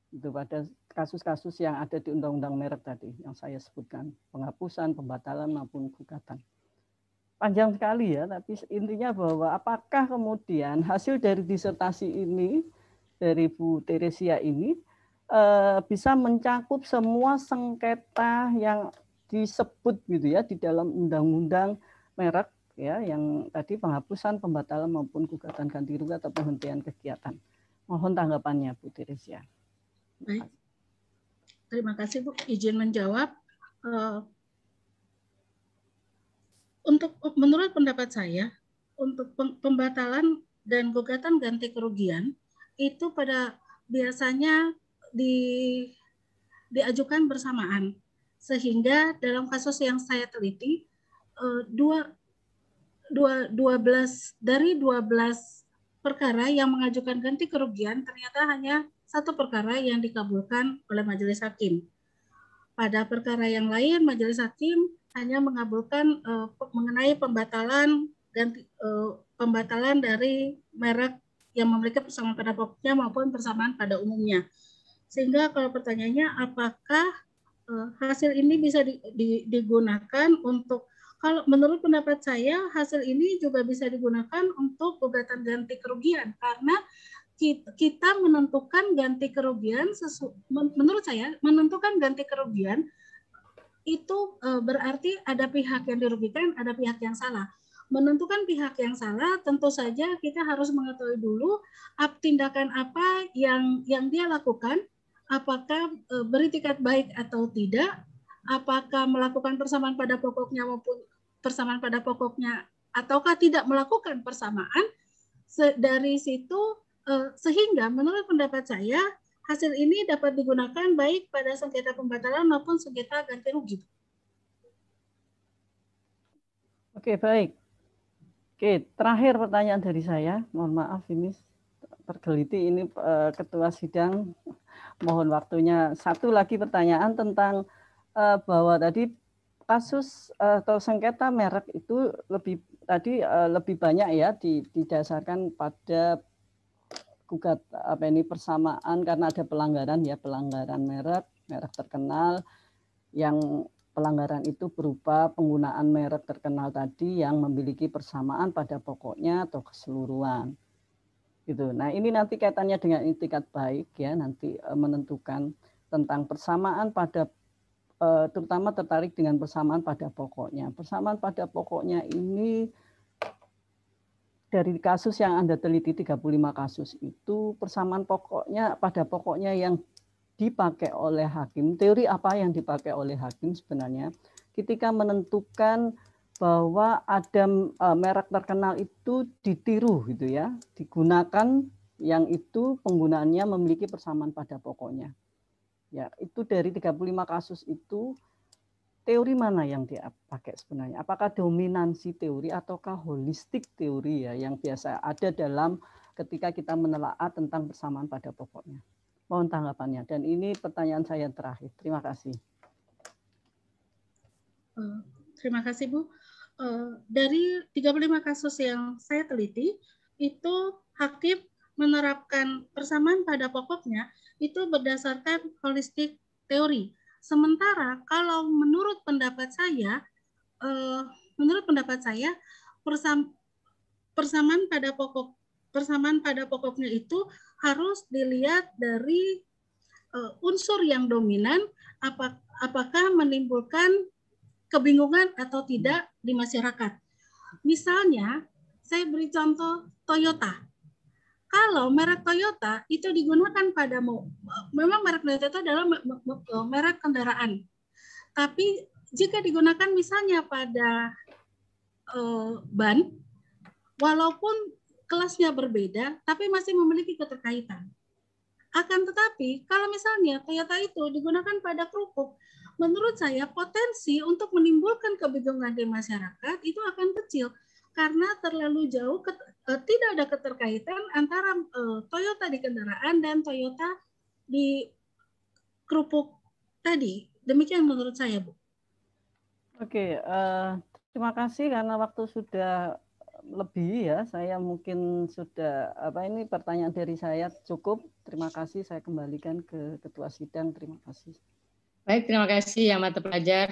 itu pada kasus-kasus yang ada di Undang-Undang Merek tadi yang saya sebutkan, penghapusan, pembatalan maupun gugatan. Panjang sekali ya, tapi intinya bahwa apakah kemudian hasil dari disertasi ini dari Bu Teresia ini bisa mencakup semua sengketa yang disebut gitu ya di dalam Undang-Undang Merek ya, yang tadi penghapusan, pembatalan maupun gugatan ganti rugi atau penghentian kegiatan. Mohon tanggapannya Bu Teresia. Baik, terima kasih Bu. Izin menjawab. Untuk menurut pendapat saya, untuk pembatalan dan gugatan ganti kerugian itu pada biasanya diajukan bersamaan, sehingga dalam kasus yang saya teliti 12 perkara yang mengajukan ganti kerugian ternyata hanya 1 perkara yang dikabulkan oleh majelis hakim. Pada perkara yang lain majelis hakim hanya mengabulkan mengenai pembatalan dari merek yang memiliki persamaan pada pokoknya maupun persamaan pada umumnya. Sehingga kalau pertanyaannya apakah hasil ini bisa digunakan untuk, kalau menurut pendapat saya hasil ini juga bisa digunakan untuk gugatan ganti kerugian, karena kita menentukan ganti kerugian, menurut saya menentukan ganti kerugian itu berarti ada pihak yang dirugikan, ada pihak yang salah. Menentukan pihak yang salah tentu saja kita harus mengetahui dulu tindakan apa yang dia lakukan, apakah beritikat baik atau tidak, apakah melakukan persamaan pada pokoknya maupun persamaan pada pokoknya ataukah tidak melakukan persamaan. Dari situ sehingga menurut pendapat saya hasil ini dapat digunakan baik pada sengketa pembatalan maupun sengketa ganti rugi. Oke, baik. Oke, terakhir pertanyaan dari saya. Mohon maaf ini tergeliti, ini Ketua Sidang mohon waktunya. Satu lagi pertanyaan tentang bahwa tadi kasus atau sengketa merek itu lebih banyak ya didasarkan pada gugat persamaan karena ada pelanggaran merek terkenal yang pelanggaran itu berupa penggunaan merek terkenal tadi yang memiliki persamaan pada pokoknya atau keseluruhan. Gitu. Nah, ini nanti kaitannya dengan itikat baik ya, nanti menentukan tentang persamaan pada terutama tertarik dengan persamaan pada pokoknya. Persamaan pada pokoknya ini dari kasus yang Anda teliti 35 kasus itu persamaan pokoknya pada pokoknya yang dipakai oleh hakim, teori apa yang dipakai oleh hakim sebenarnya ketika menentukan bahwa ada merek terkenal itu ditiru gitu ya, digunakan yang itu penggunaannya memiliki persamaan pada pokoknya. Ya, itu dari 35 kasus itu teori mana yang dipakai sebenarnya? Apakah dominansi teori ataukah holistik teori ya yang biasa ada dalam ketika kita menelaah tentang persamaan pada pokoknya? Mohon tanggapannya. Dan ini pertanyaan saya terakhir. Terima kasih. Terima kasih, Bu. Dari 35 kasus yang saya teliti, itu hakim menerapkan persamaan pada pokoknya itu berdasarkan holistik teori. Sementara kalau menurut pendapat saya persamaan pada pokoknya itu harus dilihat dari unsur yang dominan, apakah menimbulkan kebingungan atau tidak di masyarakat. Misalnya, saya beri contoh Toyota. Kalau merek Toyota itu digunakan pada memang merek Toyota adalah merek kendaraan. Tapi jika digunakan misalnya pada ban, walaupun kelasnya berbeda, tapi masih memiliki keterkaitan. Akan tetapi, kalau misalnya Toyota itu digunakan pada kerupuk, menurut saya potensi untuk menimbulkan kebingungan di masyarakat itu akan kecil karena terlalu jauh tidak ada keterkaitan antara Toyota di kendaraan dan Toyota di kerupuk tadi. Demikian menurut saya, Bu. Oke, terima kasih karena waktu sudah lebih ya. Saya mungkin sudah ini pertanyaan dari saya cukup. Terima kasih. Saya kembalikan ke Ketua Sidang. Terima kasih. Baik, terima kasih yang mata pelajar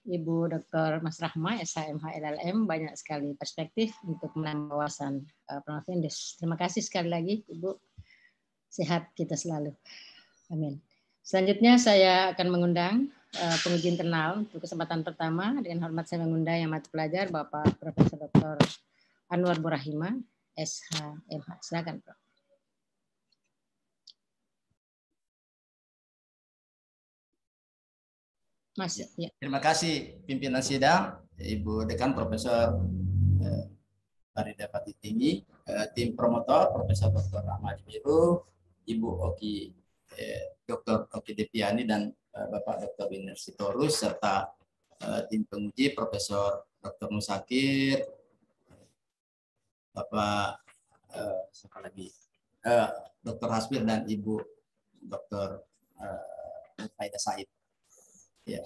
Ibu Dr. Mas Rahma, SHMH LLM, banyak sekali perspektif untuk menambah wawasan Pramafindus. Terima kasih sekali lagi, Ibu. Sehat kita selalu. Amin. Selanjutnya saya akan mengundang penguji internal untuk kesempatan pertama. Dengan hormat saya mengundang yang mata pelajar Bapak Profesor Dr. Anwar Burahima, SHMH. Silakan, Prof. Mas, ya. Terima kasih pimpinan sidang, Ibu Dekan Profesor Farida Fatih Tinggi, tim promotor Profesor Dr. Ahmad Biru, Ibu Oki Dr. Oki Depiani dan Bapak Dr. Winner Sitorus serta tim penguji Profesor Dr. Musakir, Bapak siapa lagi? Dr. Hasbir dan Ibu Dr. Faida Said. Ya,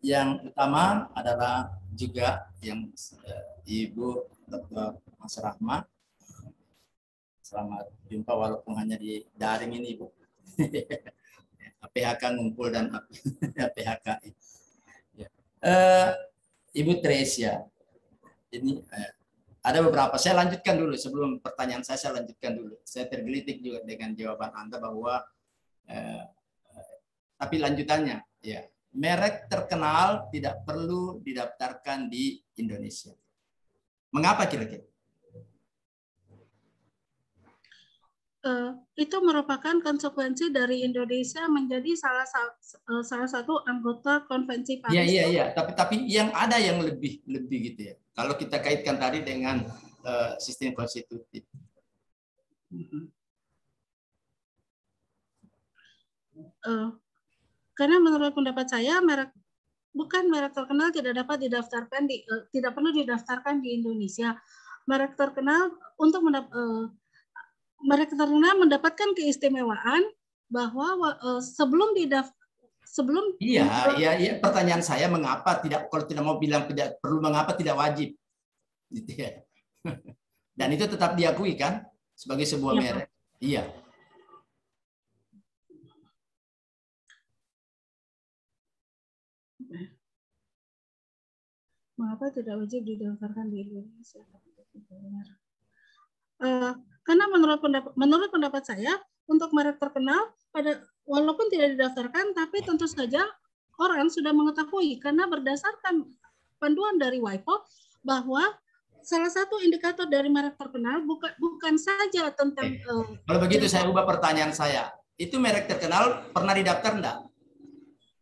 yang utama adalah juga yang Ibu Dr. Mas Rahma. Selamat jumpa walaupun hanya di daring ini, Ibu. APHK ngumpul dan APHK. Ya. Ibu Tresia, ini ada beberapa. Saya lanjutkan dulu sebelum pertanyaan saya lanjutkan dulu. Saya tergelitik juga dengan jawaban Anda bahwa tapi lanjutannya, ya, merek terkenal tidak perlu didaftarkan di Indonesia. Mengapa kira-kira? Itu merupakan konsekuensi dari Indonesia menjadi salah satu anggota konvensi Paris. Iya. Tapi yang ada yang lebih gitu ya. Kalau kita kaitkan tadi dengan sistem konstitutif. Karena menurut pendapat saya merek bukan merek terkenal tidak dapat didaftarkan tidak perlu didaftarkan di Indonesia. Merek terkenal merek terkenal mendapatkan keistimewaan bahwa sebelum Iya, pertanyaan saya mengapa kalau tidak mau bilang tidak perlu, mengapa tidak wajib, gitu ya. Dan itu tetap diakui kan sebagai sebuah merek. Iya. Mengapa tidak wajib didaftarkan di Indonesia? Karena menurut pendapat saya, untuk merek terkenal walaupun tidak didaftarkan, tapi tentu saja orang sudah mengetahui karena berdasarkan panduan dari WIPO bahwa salah satu indikator dari merek terkenal bukan saja tentang. Kalau begitu saya ubah pertanyaan saya. Itu merek terkenal pernah didaftar enggak?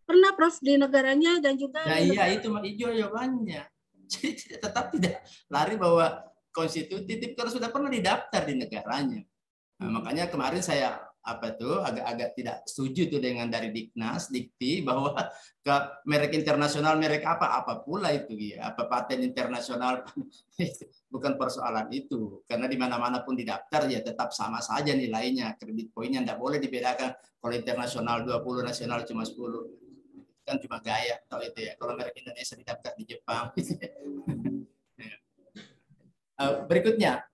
Pernah, Prof, di negaranya dan juga. Nah, iya, itu hijau jawabannya. Jadi tetap tidak lari bahwa konstitutif kalau sudah pernah didaftar di negaranya. Nah, makanya kemarin saya agak tidak setuju tuh dengan dari Dikti bahwa ke merek internasional, merek apa pula itu ya, apa paten internasional, bukan persoalan itu, karena di mana-mana pun didaftar ya tetap sama saja nilainya, kredit poinnya tidak boleh dibedakan, kalau internasional 20, nasional cuma 10, kan cuma gaya atau itu ya, kalau merek Indonesia didaftar di Jepang. Berikutnya,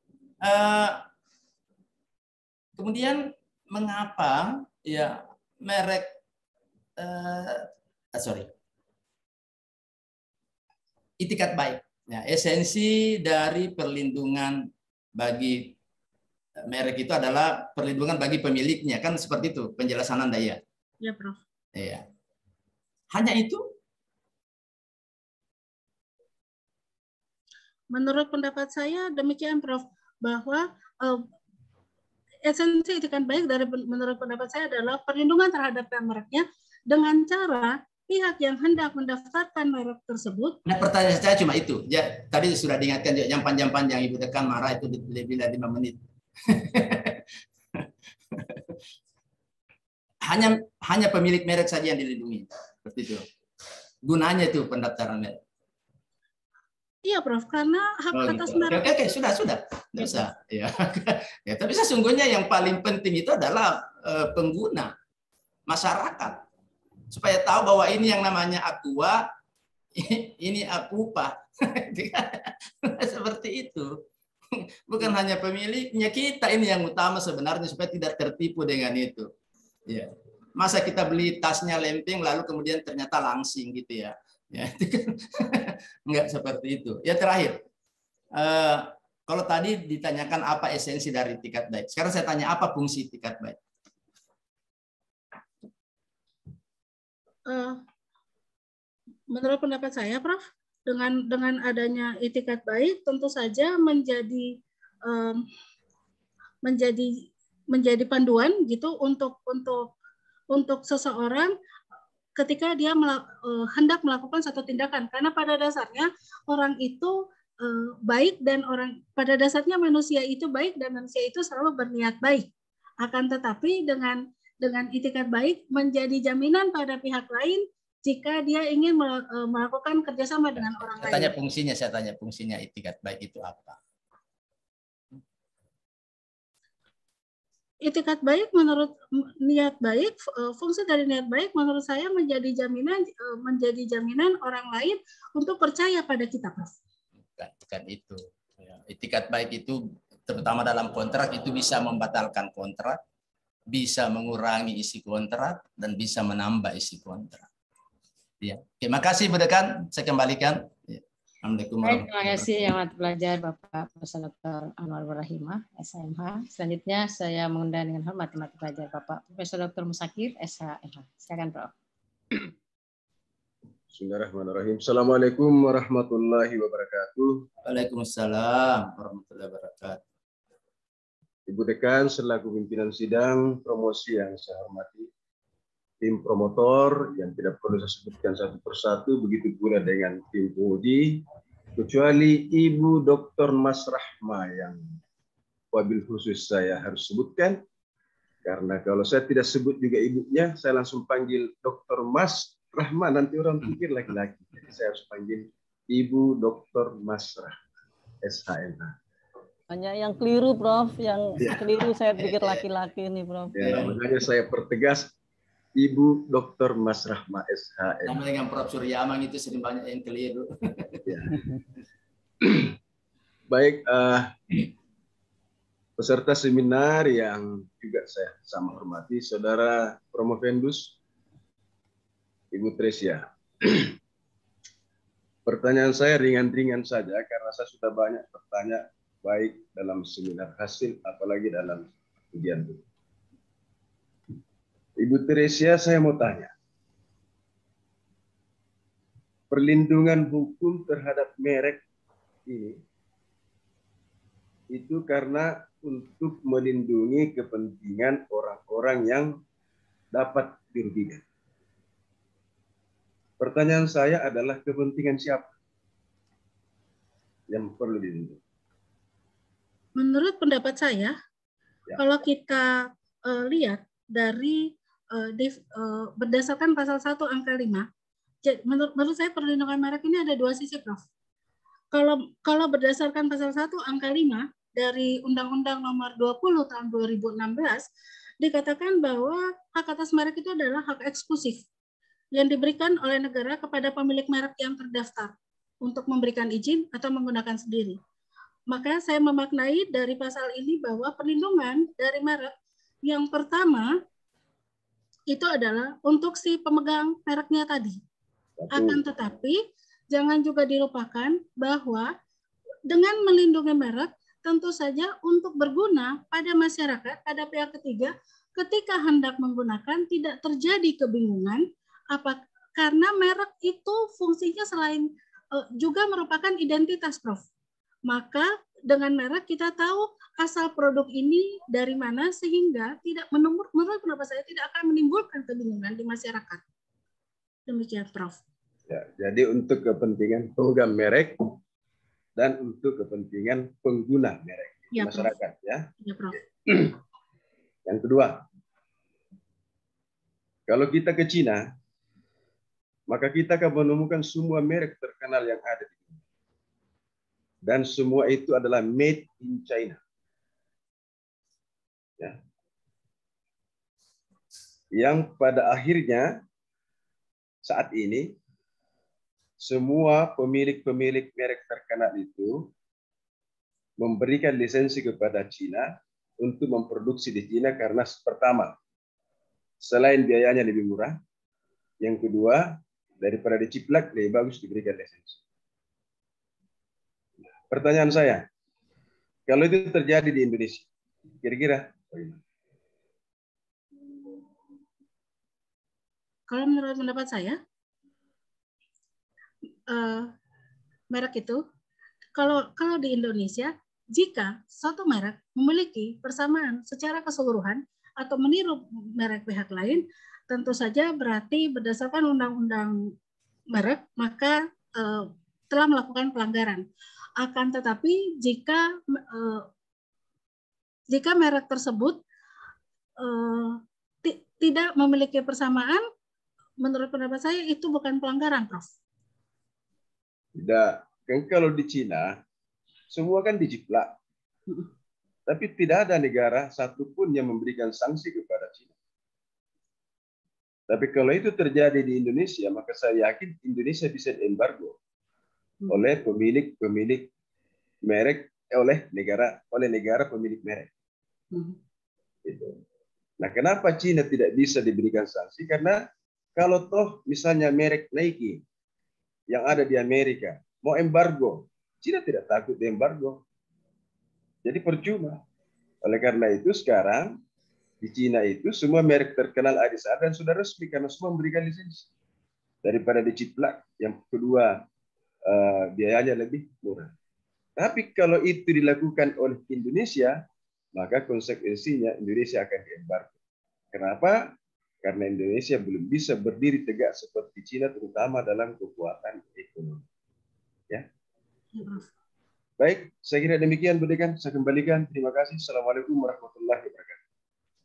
kemudian mengapa ya merek itikat baik, ya, esensi dari perlindungan bagi merek itu adalah perlindungan bagi pemiliknya, kan seperti itu penjelasan Anda ya? Ya, Prof. Ya. Hanya itu? Menurut pendapat saya demikian, Prof, bahwa esensi itikat baik menurut pendapat saya adalah perlindungan terhadap mereknya dengan cara pihak yang hendak mendaftarkan merek tersebut. Nah, pertanyaan saya cuma itu. Ya, tadi sudah diingatkan yang panjang-panjang Ibu Dekan marah itu lebih dari 5 menit. hanya pemilik merek saja yang dilindungi. Seperti itu. Gunanya itu pendaftaran merek. Iya, Prof, karena hak atas merek. Oke, sudah. Tidak usah. Ya. Ya, tapi sesungguhnya yang paling penting itu adalah pengguna, masyarakat. Supaya tahu bahwa ini yang namanya Aqua, ini Aqupa. Seperti itu. Bukan hanya pemiliknya, kita ini yang utama sebenarnya supaya tidak tertipu dengan itu. Ya. Masa kita beli tasnya lempeng lalu kemudian ternyata langsing gitu ya. Ya, itu kan enggak seperti itu. Ya, terakhir, kalau tadi ditanyakan apa esensi dari itikat baik, sekarang saya tanya apa fungsi itikat baik? Menurut pendapat saya, Prof, dengan adanya itikat baik tentu saja menjadi panduan gitu untuk seseorang ketika dia hendak melakukan satu tindakan, karena pada dasarnya orang itu baik dan pada dasarnya manusia itu baik dan manusia itu selalu berniat baik. Akan tetapi dengan itikat baik menjadi jaminan pada pihak lain jika dia ingin melakukan kerjasama dengan orang lain. Saya tanya fungsinya itikat baik itu apa? Itikat baik menurut niat baik, fungsi dari niat baik menurut saya menjadi jaminan orang lain untuk percaya pada kita, Prof. Bukan itu. Itikat baik itu terutama dalam kontrak itu bisa membatalkan kontrak, bisa mengurangi isi kontrak dan bisa menambah isi kontrak. Ya. Terima kasih Bu Dekan, saya kembalikan. Ya. Terima kasih yang mata pelajar Bapak Profesor Dr. Anwar Rahimah, SMH. Selanjutnya saya mengundang dengan hormat mata pelajar Bapak Profesor Dr. Musakir, SHMH. Silakan, Prof. Bismillahirrahmanirrahim. Assalamualaikum warahmatullahi wabarakatuh. Waalaikumsalam warahmatullahi wabarakatuh. Ibu Dekan selaku pimpinan sidang promosi yang saya hormati, tim promotor yang tidak perlu saya sebutkan satu persatu, begitu pula dengan tim penguji, kecuali Ibu Dr. Mas Rahma yang wabil khusus saya harus sebutkan, karena kalau saya tidak sebut juga ibunya, saya langsung panggil Dr. Mas, Rahma, nanti orang pikir laki-laki. Jadi saya harus panggil Ibu Dr. Masrah, SHMH. Hanya yang keliru, Prof. Yang keliru saya pikir laki-laki nih, Prof. Ya, makanya saya pertegas Ibu Dr. Masrahma SHMH. Sama dengan Prof. Suryamang itu sering banyak yang keliru. Ya. Baik, peserta seminar yang juga saya sama hormati, Saudara Promovendus, Ibu Tresia. Pertanyaan saya ringan-ringan saja karena saya sudah banyak bertanya baik dalam seminar hasil apalagi dalam ujian itu. Ibu Tresia, saya mau tanya. Perlindungan hukum terhadap merek ini itu karena untuk melindungi kepentingan orang-orang yang dapat dirugikan. Pertanyaan saya adalah kepentingan siapa yang perlu dilindungi? Menurut pendapat saya, kalau kita lihat dari berdasarkan pasal 1 angka 5, menurut saya perlindungan merek ini ada dua sisi, Prof. Kalau berdasarkan pasal 1 angka 5 dari Undang-Undang Nomor 20 tahun 2016 dikatakan bahwa hak atas merek itu adalah hak eksklusif yang diberikan oleh negara kepada pemilik merek yang terdaftar untuk memberikan izin atau menggunakan sendiri. Maka saya memaknai dari pasal ini bahwa perlindungan dari merek yang pertama itu adalah untuk si pemegang mereknya tadi. Akan tetapi jangan juga dilupakan bahwa dengan melindungi merek tentu saja untuk berguna pada masyarakat, pada pihak ketiga, ketika hendak menggunakan tidak terjadi kebingungan karena merek itu fungsinya selain juga merupakan identitas, Prof. Maka dengan merek kita tahu asal produk ini dari mana sehingga tidak menurut pendapat saya tidak akan menimbulkan kebingungan di masyarakat. Demikian, Prof. Ya, jadi untuk kepentingan pemegang merek dan untuk kepentingan pengguna merek ya, masyarakat, Prof. Ya, Prof. Yang kedua, kalau kita ke Cina, maka kita akan menemukan semua merek terkenal yang ada di dunia. Dan semua itu adalah made in China. Ya. Yang pada akhirnya saat ini semua pemilik-pemilik merek terkenal itu memberikan lisensi kepada Cina untuk memproduksi di Cina karena pertama, selain biayanya lebih murah, yang kedua, daripada diciplak lebih bagus diberikan lisensi. Pertanyaan saya, kalau itu terjadi di Indonesia, kira-kira bagaimana? Kalau menurut pendapat saya, merek itu kalau di Indonesia, jika suatu merek memiliki persamaan secara keseluruhan atau meniru merek pihak lain, tentu saja berarti berdasarkan undang-undang merek maka telah melakukan pelanggaran. Akan tetapi jika merek tersebut tidak memiliki persamaan, menurut pendapat saya itu bukan pelanggaran, Prof. Tidak, kan kalau di Cina semua kan diciplak. Tapi tidak ada negara satupun yang memberikan sanksi kepada Cina. Tapi kalau itu terjadi di Indonesia, maka saya yakin Indonesia bisa diembargo oleh pemilik merek, oleh negara pemilik merek. Gitu. Nah, kenapa Cina tidak bisa diberikan sanksi? Karena kalau toh misalnya merek Nike yang ada di Amerika mau embargo, Cina tidak takut diembargo. Jadi percuma. Oleh karena itu sekarang di Cina itu semua merek terkenal ada dan sudah resmi karena semua memberikan lisensi. Daripada diciplak, yang kedua biayanya lebih murah. Tapi kalau itu dilakukan oleh Indonesia, maka konsekuensinya Indonesia akan diembargo. Kenapa? Karena Indonesia belum bisa berdiri tegak seperti Cina, terutama dalam kekuatan ekonomi. Ya. Baik, saya kira demikian, Bu Dekan. Saya kembalikan. Terima kasih. Assalamualaikum warahmatullahi wabarakatuh.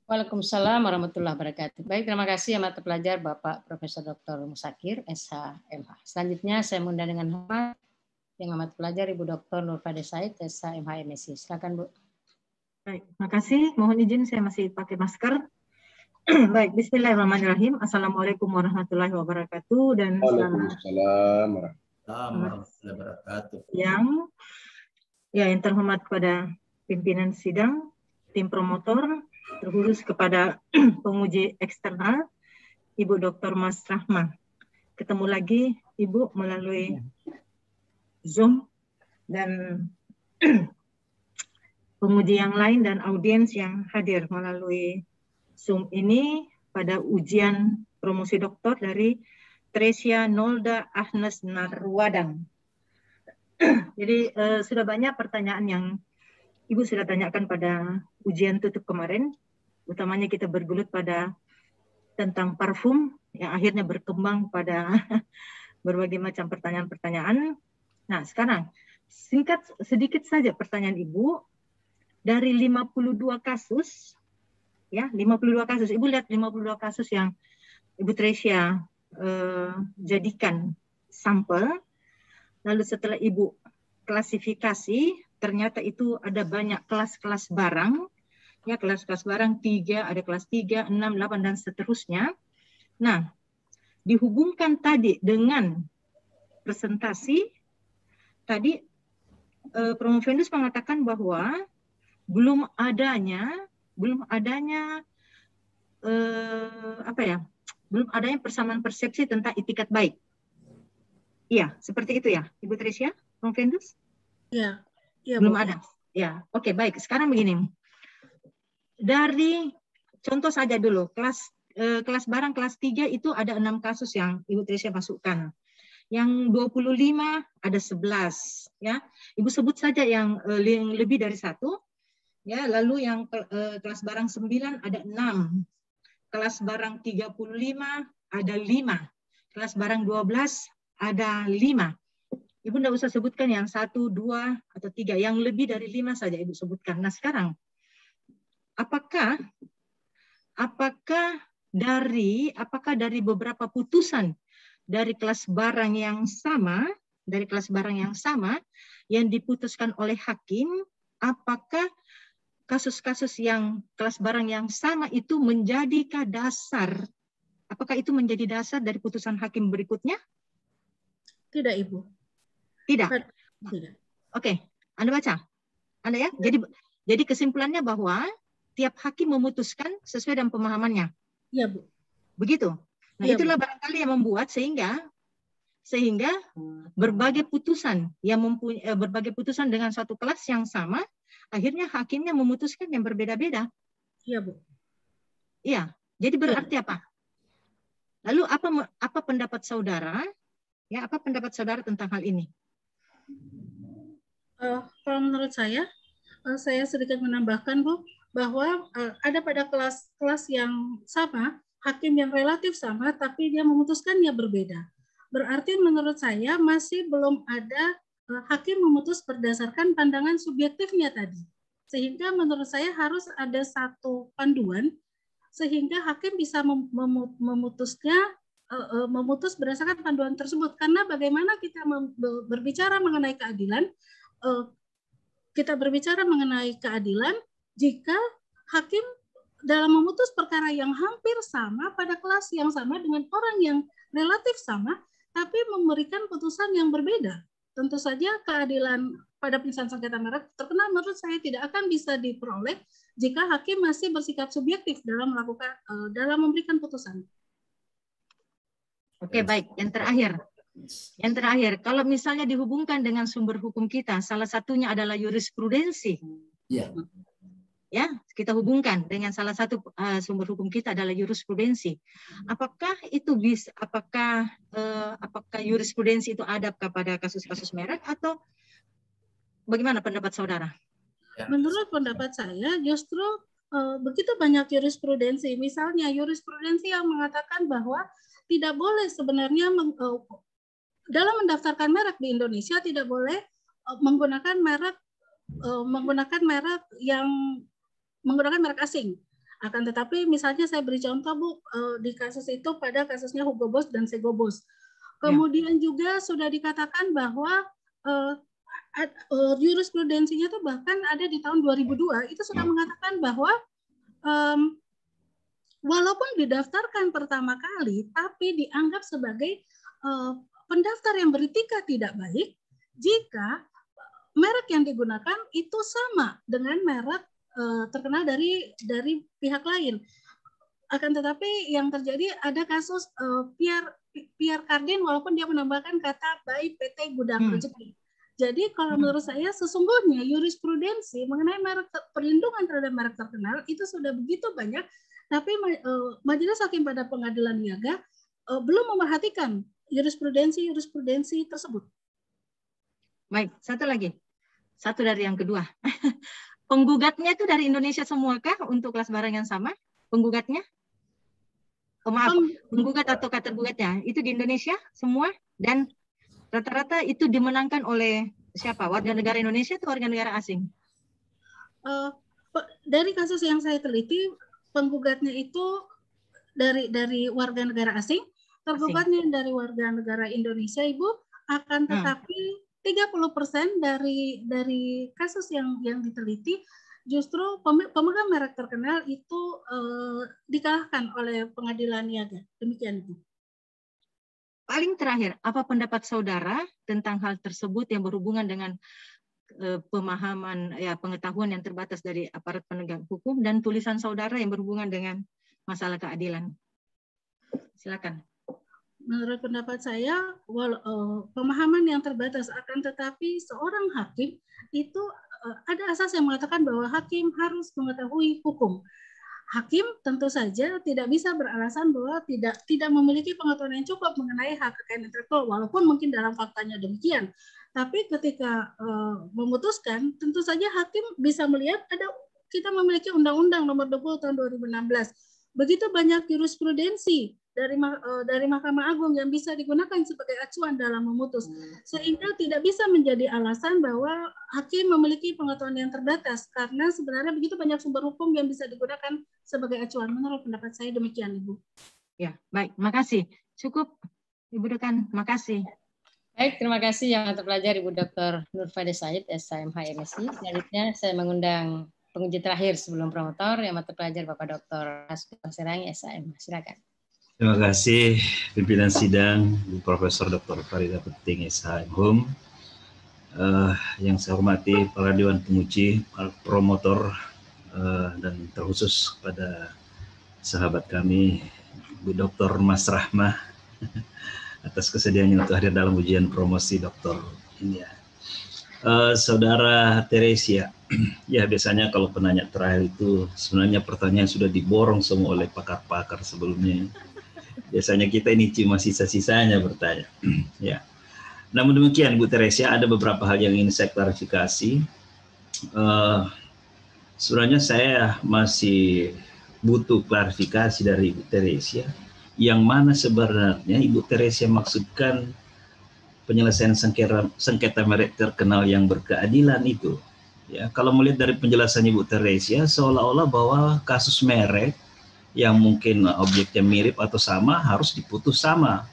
Waalaikumsalam warahmatullahi wabarakatuh. Baik, terima kasih amat pelajar Bapak Profesor Dr. Musakir, SH.MH. Selanjutnya saya mengundang dengan hormat yang amat pelajar Ibu Dr. Nurfade Said, SH.MH MSc. Silakan Bu. Baik, terima kasih. Mohon izin saya masih pakai masker. Baik, bismillahirrahmanirrahim. Assalamualaikum warahmatullahi wabarakatuh dan Waalaikumsalam warahmatullahi wabarakatuh. Yang terhormat kepada pimpinan sidang, tim promotor, terkhusus kepada penguji eksternal, Ibu Dr. Mas Rahma. Ketemu lagi Ibu melalui Zoom dan penguji yang lain dan audiens yang hadir melalui Zoom ini pada ujian promosi doktor dari Teresia Nolda Agnes Narwadang. Jadi sudah banyak pertanyaan yang Ibu sudah tanyakan pada ujian tutup kemarin, utamanya kita bergulut pada tentang parfum yang akhirnya berkembang pada berbagai macam pertanyaan-pertanyaan. Nah, sekarang singkat sedikit saja pertanyaan Ibu. Dari 52 kasus, ya 52 kasus, Ibu lihat 52 kasus yang Ibu Teresia jadikan sampel, lalu setelah Ibu klasifikasi, ternyata itu ada banyak kelas-kelas barang, ya kelas-kelas barang 3, ada kelas 3, 6, 8, dan seterusnya. Nah, dihubungkan tadi dengan presentasi, tadi Promovendus mengatakan bahwa belum adanya persamaan persepsi tentang itikat baik. Iya, seperti itu ya, Ibu Teresia, Promovendus? Iya, belum ada. Ya, oke, baik. Sekarang begini. Dari contoh saja dulu, kelas barang kelas 3 itu ada 6 kasus yang Ibu Teresia masukkan. Yang 25 ada 11, ya. Ibu sebut saja yang lebih dari 1. Ya, lalu yang kelas barang 9 ada 6. Kelas barang 35 ada 5. Kelas barang 12 ada 5. Ibu tidak usah sebutkan yang 1, 2, atau 3. Yang lebih dari 5 saja Ibu sebutkan. Nah, sekarang apakah dari beberapa putusan dari kelas barang yang sama, yang diputuskan oleh hakim, apakah kasus-kasus yang kelas barang yang sama itu menjadikah dasar? Apakah itu menjadi dasar dari putusan hakim berikutnya? Tidak, Ibu. Tidak. Tidak. Oke, Anda baca. Anda ya. Jadi kesimpulannya bahwa tiap hakim memutuskan sesuai dengan pemahamannya. Iya, Bu. Begitu. Nah, ya, itulah Bu. barangkali yang membuat sehingga berbagai putusan berbagai putusan dengan satu kelas yang sama, akhirnya hakimnya memutuskan yang berbeda-beda. Iya, Bu. Iya. Jadi berarti apa? Lalu apa pendapat saudara? Ya, apa pendapat saudara tentang hal ini? Kalau menurut saya sedikit menambahkan, Bu, bahwa ada pada kelas yang sama, hakim yang relatif sama, tapi dia memutuskannya berbeda. Berarti menurut saya masih belum ada hakim memutus berdasarkan pandangan subjektifnya tadi. Sehingga menurut saya harus ada satu panduan sehingga hakim bisa memutus berdasarkan panduan tersebut. Karena bagaimana kita berbicara mengenai keadilan, jika hakim dalam memutus perkara yang hampir sama pada kelas yang sama dengan orang yang relatif sama, tapi memberikan putusan yang berbeda. Tentu saja keadilan pada penyelesaian sengketa merek terkenal menurut saya tidak akan bisa diperoleh jika hakim masih bersikap subjektif dalam memberikan putusan. Oke, baik. Yang terakhir, kalau misalnya dihubungkan dengan sumber hukum kita, salah satunya adalah jurisprudensi. Iya. Ya, kita hubungkan dengan salah satu sumber hukum kita adalah jurisprudensi. Apakah itu apakah jurisprudensi itu ada kepada kasus-kasus merek atau bagaimana pendapat saudara? Menurut pendapat saya justru begitu banyak jurisprudensi. Misalnya jurisprudensi yang mengatakan bahwa tidak boleh sebenarnya dalam mendaftarkan merek di Indonesia tidak boleh menggunakan merek asing. Akan tetapi misalnya saya beri contoh Bu, di kasus itu pada kasusnya Hugo Boss dan Sego Boss. Kemudian juga sudah dikatakan bahwa jurisprudensinya tuh bahkan ada di tahun 2002 itu sudah mengatakan bahwa walaupun didaftarkan pertama kali, tapi dianggap sebagai pendaftar yang beretika tidak baik jika merek yang digunakan itu sama dengan merek terkenal dari pihak lain. Akan tetapi yang terjadi ada kasus Pierre Cardin walaupun dia menambahkan kata by PT Gudang Rezeki. Jadi kalau menurut saya sesungguhnya jurisprudensi mengenai merek perlindungan terhadap merek terkenal itu sudah begitu banyak, tapi Majelis Hakim pada Pengadilan Niaga belum memerhatikan jurisprudensi tersebut. Baik, satu dari yang kedua. Penggugatnya itu dari Indonesia semuakah untuk kelas barang yang sama? Penggugatnya? Penggugat atau tergugatnya itu di Indonesia semua dan rata-rata itu dimenangkan oleh siapa? Warga negara Indonesia atau warga negara asing? Dari kasus yang saya teliti, penggugatnya itu dari warga negara asing, tergugatnya dari warga negara Indonesia, Ibu. Akan tetapi 30% dari kasus yang diteliti justru pemegang merek terkenal itu dikalahkan oleh Pengadilan Niaga. Demikian, Ibu. Paling terakhir, apa pendapat saudara tentang hal tersebut yang berhubungan dengan pemahaman pengetahuan yang terbatas dari aparat penegak hukum dan tulisan saudara yang berhubungan dengan masalah keadilan? Silakan. Menurut pendapat saya, pemahaman yang terbatas, akan tetapi seorang hakim itu ada asas yang mengatakan bahwa hakim harus mengetahui hukum. Hakim tentu saja tidak bisa beralasan bahwa tidak memiliki pengetahuan yang cukup mengenai hak kekayaan intelektual, walaupun mungkin dalam faktanya demikian. Tapi ketika memutuskan, tentu saja hakim bisa melihat kita memiliki Undang-Undang Nomor 20 Tahun 2016. Begitu banyak jurisprudensi dari Mahkamah Agung yang bisa digunakan sebagai acuan dalam memutus, sehingga tidak bisa menjadi alasan bahwa hakim memiliki pengetahuan yang terbatas, karena sebenarnya begitu banyak sumber hukum yang bisa digunakan sebagai acuan. Menurut pendapat saya demikian, Ibu. Ya, baik, makasih. Cukup, Ibu Dekan, makasih. Baik, terima kasih yang terpelajar Ibu Dr. Nurfaidah Said, SHMH MSI. Selanjutnya saya mengundang penguji terakhir sebelum promotor yang terpelajar Bapak Dr. Hasbullah Serangi, SHM. Silakan. Terima kasih pimpinan sidang, Bu Profesor Dr. Faridah Peting, SHM. Yang saya hormati para dewan penguji, para promotor, dan terkhusus kepada sahabat kami, Bu Dr. Mas Rahmah, atas kesediaannya untuk hadir dalam ujian promosi doktor ini ya. Saudara Teresia, ya biasanya kalau penanya terakhir itu sebenarnya pertanyaan sudah diborong semua oleh pakar-pakar sebelumnya. Biasanya kita ini cuma sisa-sisanya bertanya. Ya. Namun demikian Bu Teresia, ada beberapa hal yang ingin saya klarifikasi. Sebenarnya saya masih butuh klarifikasi dari Ibu Teresia, yang mana sebenarnya Ibu Teresia maksudkan penyelesaian sengketa merek terkenal yang berkeadilan itu. Ya, kalau melihat dari penjelasan Ibu Teresia, seolah-olah bahwa kasus merek yang mungkin objeknya mirip atau sama harus diputus sama.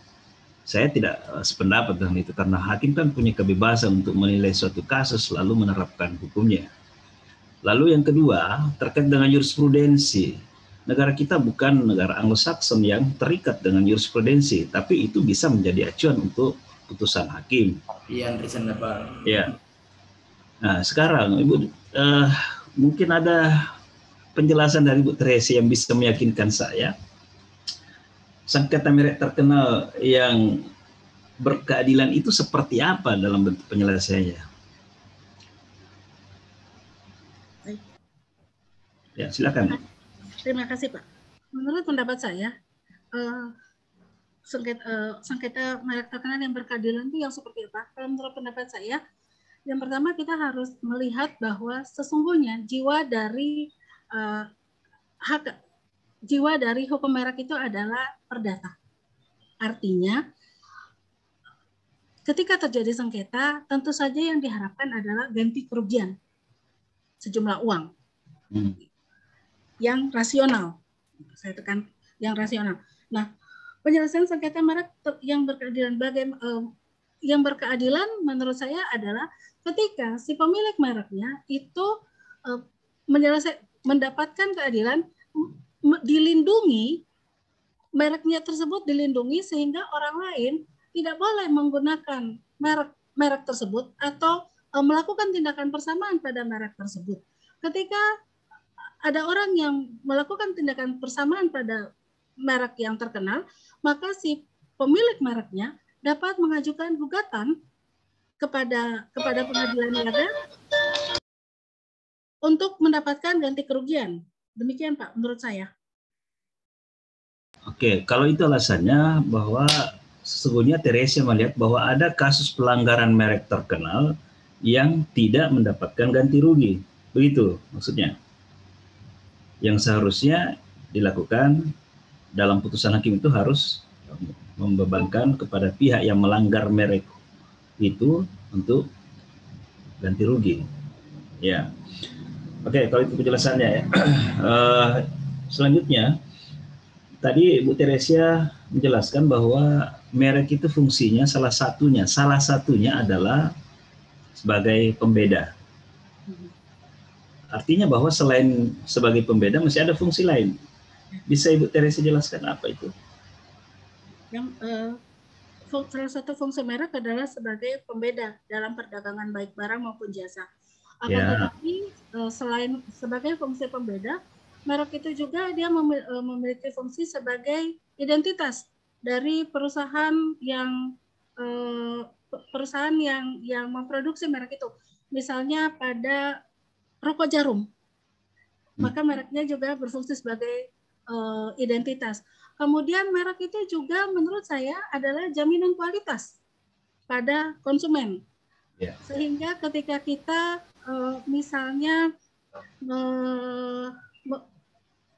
Saya tidak sependapat dengan itu, karena hakim kan punya kebebasan untuk menilai suatu kasus lalu menerapkan hukumnya. Lalu yang kedua, terkait dengan jurisprudensi. Negara kita bukan negara Anglo-Saxon yang terikat dengan jurisprudensi, tapi itu bisa menjadi acuan untuk putusan hakim. Ya. Nah, sekarang Ibu mungkin ada penjelasan dari Bu Teresia yang bisa meyakinkan saya. Sengketa merek terkenal yang berkeadilan itu seperti apa dalam bentuk penyelesaiannya? Ya, silakan. Terima kasih, Pak. Menurut pendapat saya, sengketa merek terkenal yang berkeadilan itu yang seperti apa? Kalau menurut pendapat saya, yang pertama kita harus melihat bahwa sesungguhnya jiwa dari hukum merek itu adalah perdata. Artinya, ketika terjadi sengketa, tentu saja yang diharapkan adalah ganti kerugian sejumlah uang. yang rasional. Saya tekan yang rasional. Nah, penyelesaian sengketa merek yang berkeadilan menurut saya adalah ketika si pemilik mereknya itu mendapatkan keadilan, dilindungi, mereknya tersebut dilindungi sehingga orang lain tidak boleh menggunakan merek tersebut atau melakukan tindakan persamaan pada merek tersebut. Ketika ada orang yang melakukan tindakan persamaan pada merek yang terkenal, maka si pemilik mereknya dapat mengajukan gugatan kepada pengadilan niaga untuk mendapatkan ganti kerugian. Demikian Pak, menurut saya. Oke, kalau itu alasannya bahwa sesungguhnya Teresia melihat bahwa ada kasus pelanggaran merek terkenal yang tidak mendapatkan ganti rugi. Begitu maksudnya. Yang seharusnya dilakukan dalam putusan hakim itu harus membebankan kepada pihak yang melanggar merek itu untuk ganti rugi. Ya. Oke, kalau itu penjelasannya ya. Selanjutnya, tadi Bu Teresia menjelaskan bahwa merek itu fungsinya salah satunya adalah sebagai pembeda. Artinya bahwa selain sebagai pembeda masih ada fungsi lain. Bisa Ibu Teresia jelaskan apa itu? Salah satu fungsi merek adalah sebagai pembeda dalam perdagangan baik barang maupun jasa. Akan tetapi selain sebagai fungsi pembeda, merek itu juga dia memiliki fungsi sebagai identitas dari perusahaan yang memproduksi merek itu. Misalnya pada rokok jarum, maka mereknya juga berfungsi sebagai identitas. Kemudian merek itu juga menurut saya adalah jaminan kualitas pada konsumen. Sehingga ketika kita misalnya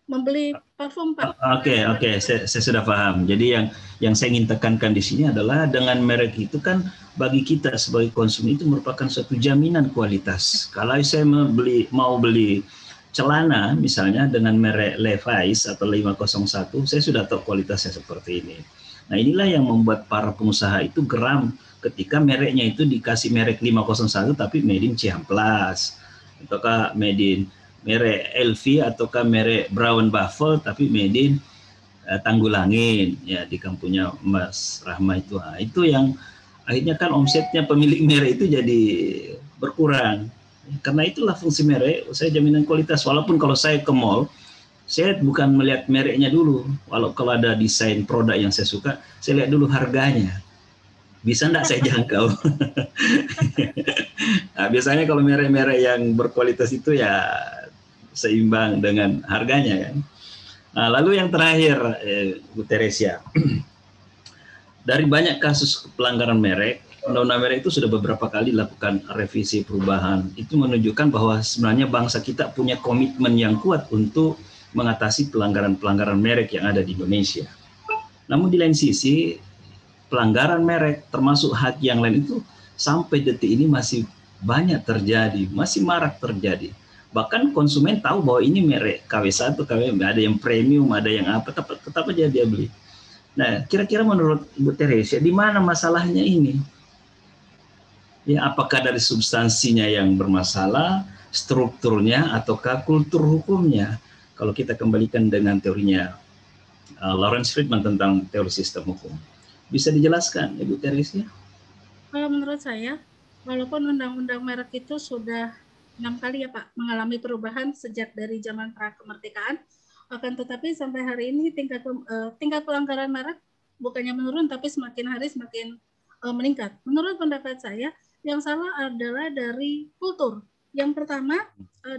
membeli parfum Pak. Oke, saya sudah paham. Jadi yang saya ingin tekankan di sini adalah dengan merek itu kan bagi kita sebagai konsumen itu merupakan suatu jaminan kualitas. Kalau saya mau beli celana misalnya dengan merek Levi's atau 501, saya sudah tahu kualitasnya seperti ini. Nah, inilah yang membuat para pengusaha itu geram ketika mereknya itu dikasih merek 501 tapi made in Ciamplas, ataukah made in merek LV, ataukah merek Brown Buffalo tapi made in Tanggulangin ya di kampungnya Mas Rahma itu. Nah, itu yang akhirnya kan omsetnya pemilik merek itu jadi berkurang. Karena itulah fungsi merek, saya jaminan kualitas. Walaupun kalau saya ke mall, saya bukan melihat mereknya dulu. Kalau ada desain produk yang saya suka, saya lihat dulu harganya. Bisa enggak saya jangkau? Nah, biasanya kalau merek-merek yang berkualitas itu ya seimbang dengan harganya kan. Nah, lalu yang terakhir, Bu Teresia, dari banyak kasus pelanggaran merek, undang-undang merek itu sudah beberapa kali dilakukan revisi perubahan. Itu menunjukkan bahwa sebenarnya bangsa kita punya komitmen yang kuat untuk mengatasi pelanggaran-pelanggaran merek yang ada di Indonesia. Namun di lain sisi, pelanggaran merek termasuk hak yang lain itu sampai detik ini masih banyak terjadi, masih marak terjadi. Bahkan konsumen tahu bahwa ini merek KW1, KW, ada yang premium, ada yang apa, tetap aja dia beli. Nah, kira-kira menurut Bu Teresia, di mana masalahnya ini? Ya, apakah dari substansinya yang bermasalah, strukturnya, ataukah kultur hukumnya? Kalau kita kembalikan dengan teorinya Lawrence Friedman tentang teori sistem hukum. Bisa dijelaskan, Ibu Teresia? Kalau menurut saya, walaupun undang-undang merek itu sudah 6 kali ya Pak, mengalami perubahan sejak dari zaman pra-kemerdekaan, akan tetapi sampai hari ini tingkat pelanggaran merek bukannya menurun, tapi semakin hari semakin meningkat. Menurut pendapat saya, yang salah adalah dari kultur. Yang pertama,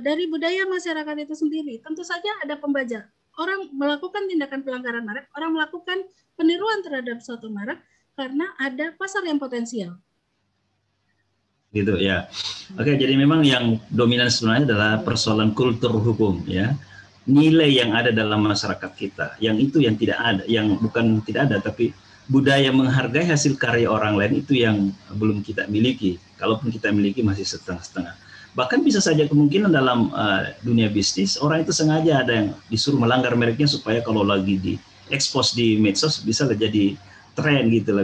dari budaya masyarakat itu sendiri. Tentu saja ada pembajak. Orang melakukan tindakan pelanggaran merek, orang melakukan peniruan terhadap suatu merek karena ada pasar yang potensial. Gitu ya. Oke, jadi memang yang dominan sebenarnya adalah persoalan kultur hukum ya. Nilai yang ada dalam masyarakat kita, yang itu yang tidak ada, yang bukan tidak ada tapi budaya menghargai hasil karya orang lain itu yang belum kita miliki. Kalaupun kita miliki masih setengah-setengah. Bahkan bisa saja kemungkinan dalam dunia bisnis orang itu sengaja ada yang disuruh melanggar mereknya supaya kalau lagi di expose di medsos bisa jadi tren gitu,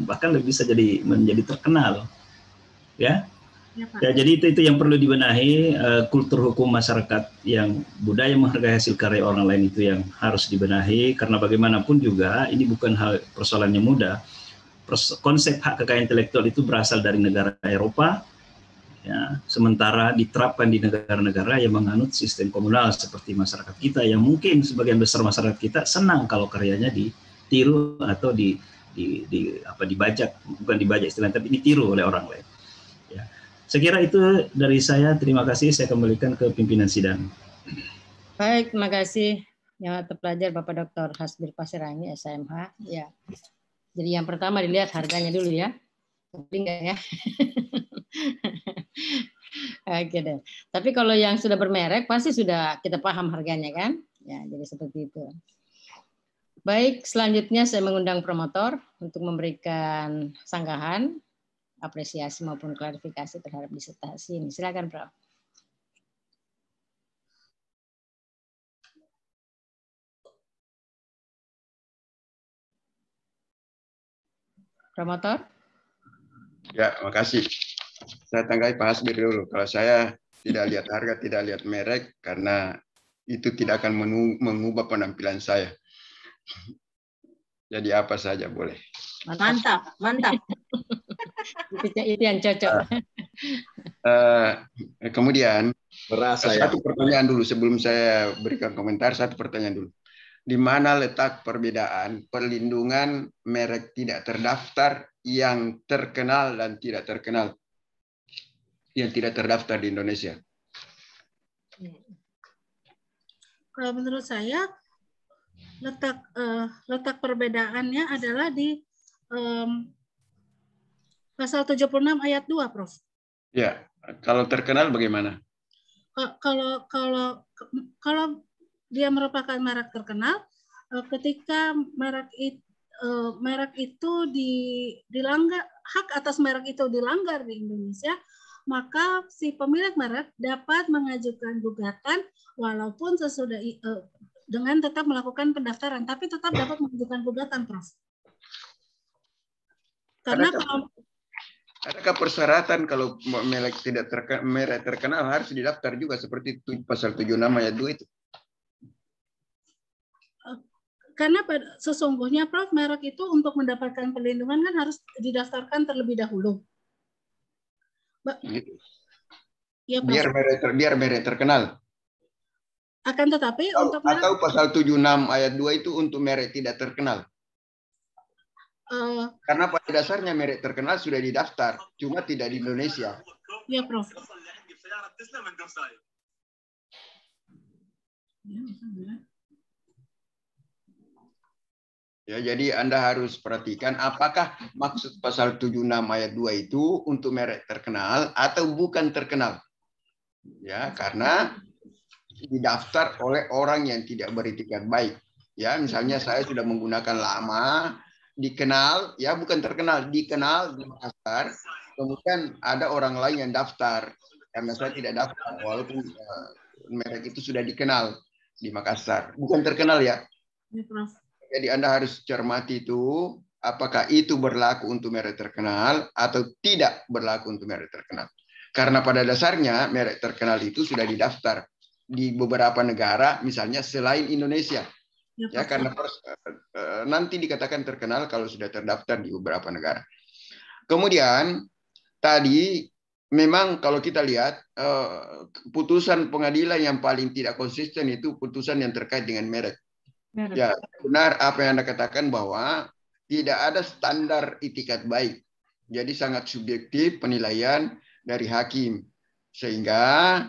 bahkan lebih bisa jadi menjadi terkenal, ya. Ya, jadi itu yang perlu dibenahi, kultur hukum masyarakat yang budaya menghargai hasil karya orang lain itu yang harus dibenahi, karena bagaimanapun juga ini bukan hal persoalan yang mudah. Konsep hak kekayaan intelektual itu berasal dari negara Eropa, ya, sementara diterapkan di negara-negara yang menganut sistem komunal seperti masyarakat kita, yang mungkin sebagian besar masyarakat kita senang kalau karyanya ditiru atau dibajak, bukan dibajak istilahnya, tapi ditiru oleh orang lain. Ya. Saya kira itu dari saya. Terima kasih. Saya kembalikan ke pimpinan sidang. Baik, terima kasih yang terpelajar Bapak Dr. Hasbir Pasirangi, SMH. Ya. Jadi yang pertama dilihat harganya dulu ya. Enggak ya? Oke deh. Tapi kalau yang sudah bermerek pasti sudah kita paham harganya kan? Ya, jadi seperti itu. Baik, selanjutnya saya mengundang promotor untuk memberikan sanggahan, apresiasi maupun klarifikasi terhadap disertasi ini. Silakan, Prof. Promotor? Ya, makasih. Saya tanggapi Pak Hasbir dulu. Kalau saya tidak lihat harga, tidak lihat merek, karena itu tidak akan mengubah penampilan saya. Jadi apa saja boleh. Mantap, mantap. Itu yang cocok. Kemudian, Merasa, satu pertanyaan dulu sebelum saya berikan komentar, satu pertanyaan dulu. Di mana letak perbedaan perlindungan merek tidak terdaftar yang terkenal dan tidak terkenal, yang tidak terdaftar di Indonesia? Kalau menurut saya letak perbedaannya adalah di pasal 76 ayat 2, Prof. Ya, kalau terkenal bagaimana? Kalau dia merupakan merek terkenal, ketika merek itu dilanggar, hak atas merek itu dilanggar di Indonesia, maka si pemilik merek dapat mengajukan gugatan walaupun sesudah dengan tetap melakukan pendaftaran, tapi tetap dapat mengajukan gugatan, Prof. Karena adakah persyaratan kalau merek tidak terkenal harus didaftar juga seperti pasal 76 ayat 2 itu? Karena sesungguhnya, Prof, merek itu untuk mendapatkan perlindungan kan harus didaftarkan terlebih dahulu. Ya, Prof. Biar merek terkenal. Akan tetapi untuk merek, atau pasal 76 ayat 2 itu untuk merek tidak terkenal. Karena pada dasarnya merek terkenal sudah didaftar, cuma tidak di Indonesia. Ya, Prof. Ya, jadi Anda harus perhatikan apakah maksud pasal 76 ayat 2 itu untuk merek terkenal atau bukan terkenal. Ya, karena didaftar oleh orang yang tidak beritikat baik. Ya, misalnya saya sudah menggunakan lama, dikenal, ya bukan terkenal, dikenal di Makassar, kemudian ada orang lain yang daftar, karena saya tidak daftar, walaupun merek itu sudah dikenal di Makassar. Bukan terkenal ya. Jadi Anda harus cermati itu, apakah itu berlaku untuk merek terkenal atau tidak berlaku untuk merek terkenal. Karena pada dasarnya merek terkenal itu sudah didaftar di beberapa negara, misalnya selain Indonesia. Ya, karena nanti dikatakan terkenal kalau sudah terdaftar di beberapa negara. Kemudian tadi memang kalau kita lihat putusan pengadilan yang paling tidak konsisten itu putusan yang terkait dengan merek. Ya, benar apa yang Anda katakan bahwa tidak ada standar itikat baik. Jadi sangat subjektif penilaian dari hakim. Sehingga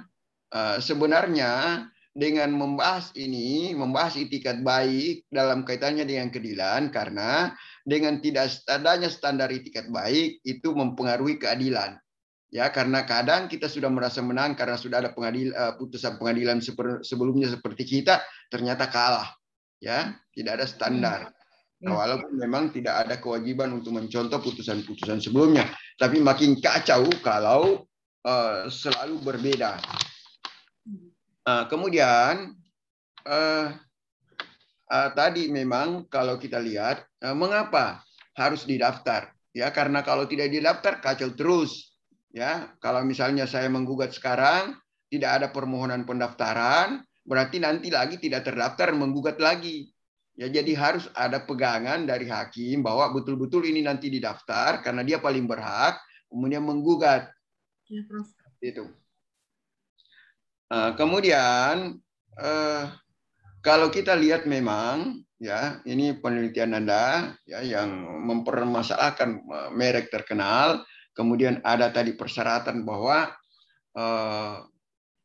sebenarnya dengan membahas itikat baik dalam kaitannya dengan keadilan, karena dengan tidak adanya standar itikat baik itu mempengaruhi keadilan. Ya, karena kadang kita sudah merasa menang karena sudah ada putusan pengadilan sebelumnya seperti kita, ternyata kalah. Ya, tidak ada standar. Walaupun memang tidak ada kewajiban untuk mencontoh putusan-putusan sebelumnya, tapi makin kacau kalau selalu berbeda. Kemudian tadi memang kalau kita lihat mengapa harus didaftar, ya karena kalau tidak didaftar kacau terus, ya. Kalau misalnya saya menggugat sekarang tidak ada permohonan pendaftaran, berarti nanti lagi tidak terdaftar menggugat lagi. Ya, jadi harus ada pegangan dari hakim bahwa betul-betul ini nanti didaftar karena dia paling berhak, kemudian menggugat. Ya, Prof. Itu. Kemudian kalau kita lihat memang ya ini penelitian Anda ya yang mempermasalahkan merek terkenal, kemudian ada tadi persyaratan bahwa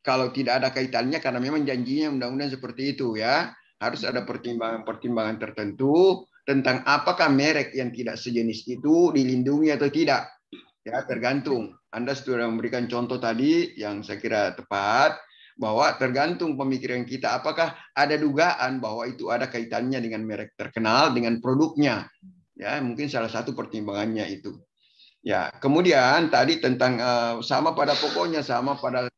kalau tidak ada kaitannya karena memang janjinya undang-undang seperti itu ya. Harus ada pertimbangan-pertimbangan tertentu tentang apakah merek yang tidak sejenis itu dilindungi atau tidak. Ya, tergantung. Anda sudah memberikan contoh tadi yang saya kira tepat, bahwa tergantung pemikiran kita apakah ada dugaan bahwa itu ada kaitannya dengan merek terkenal dengan produknya. Ya, mungkin salah satu pertimbangannya itu. Ya, kemudian tadi tentang sama pada pokoknya, sama pada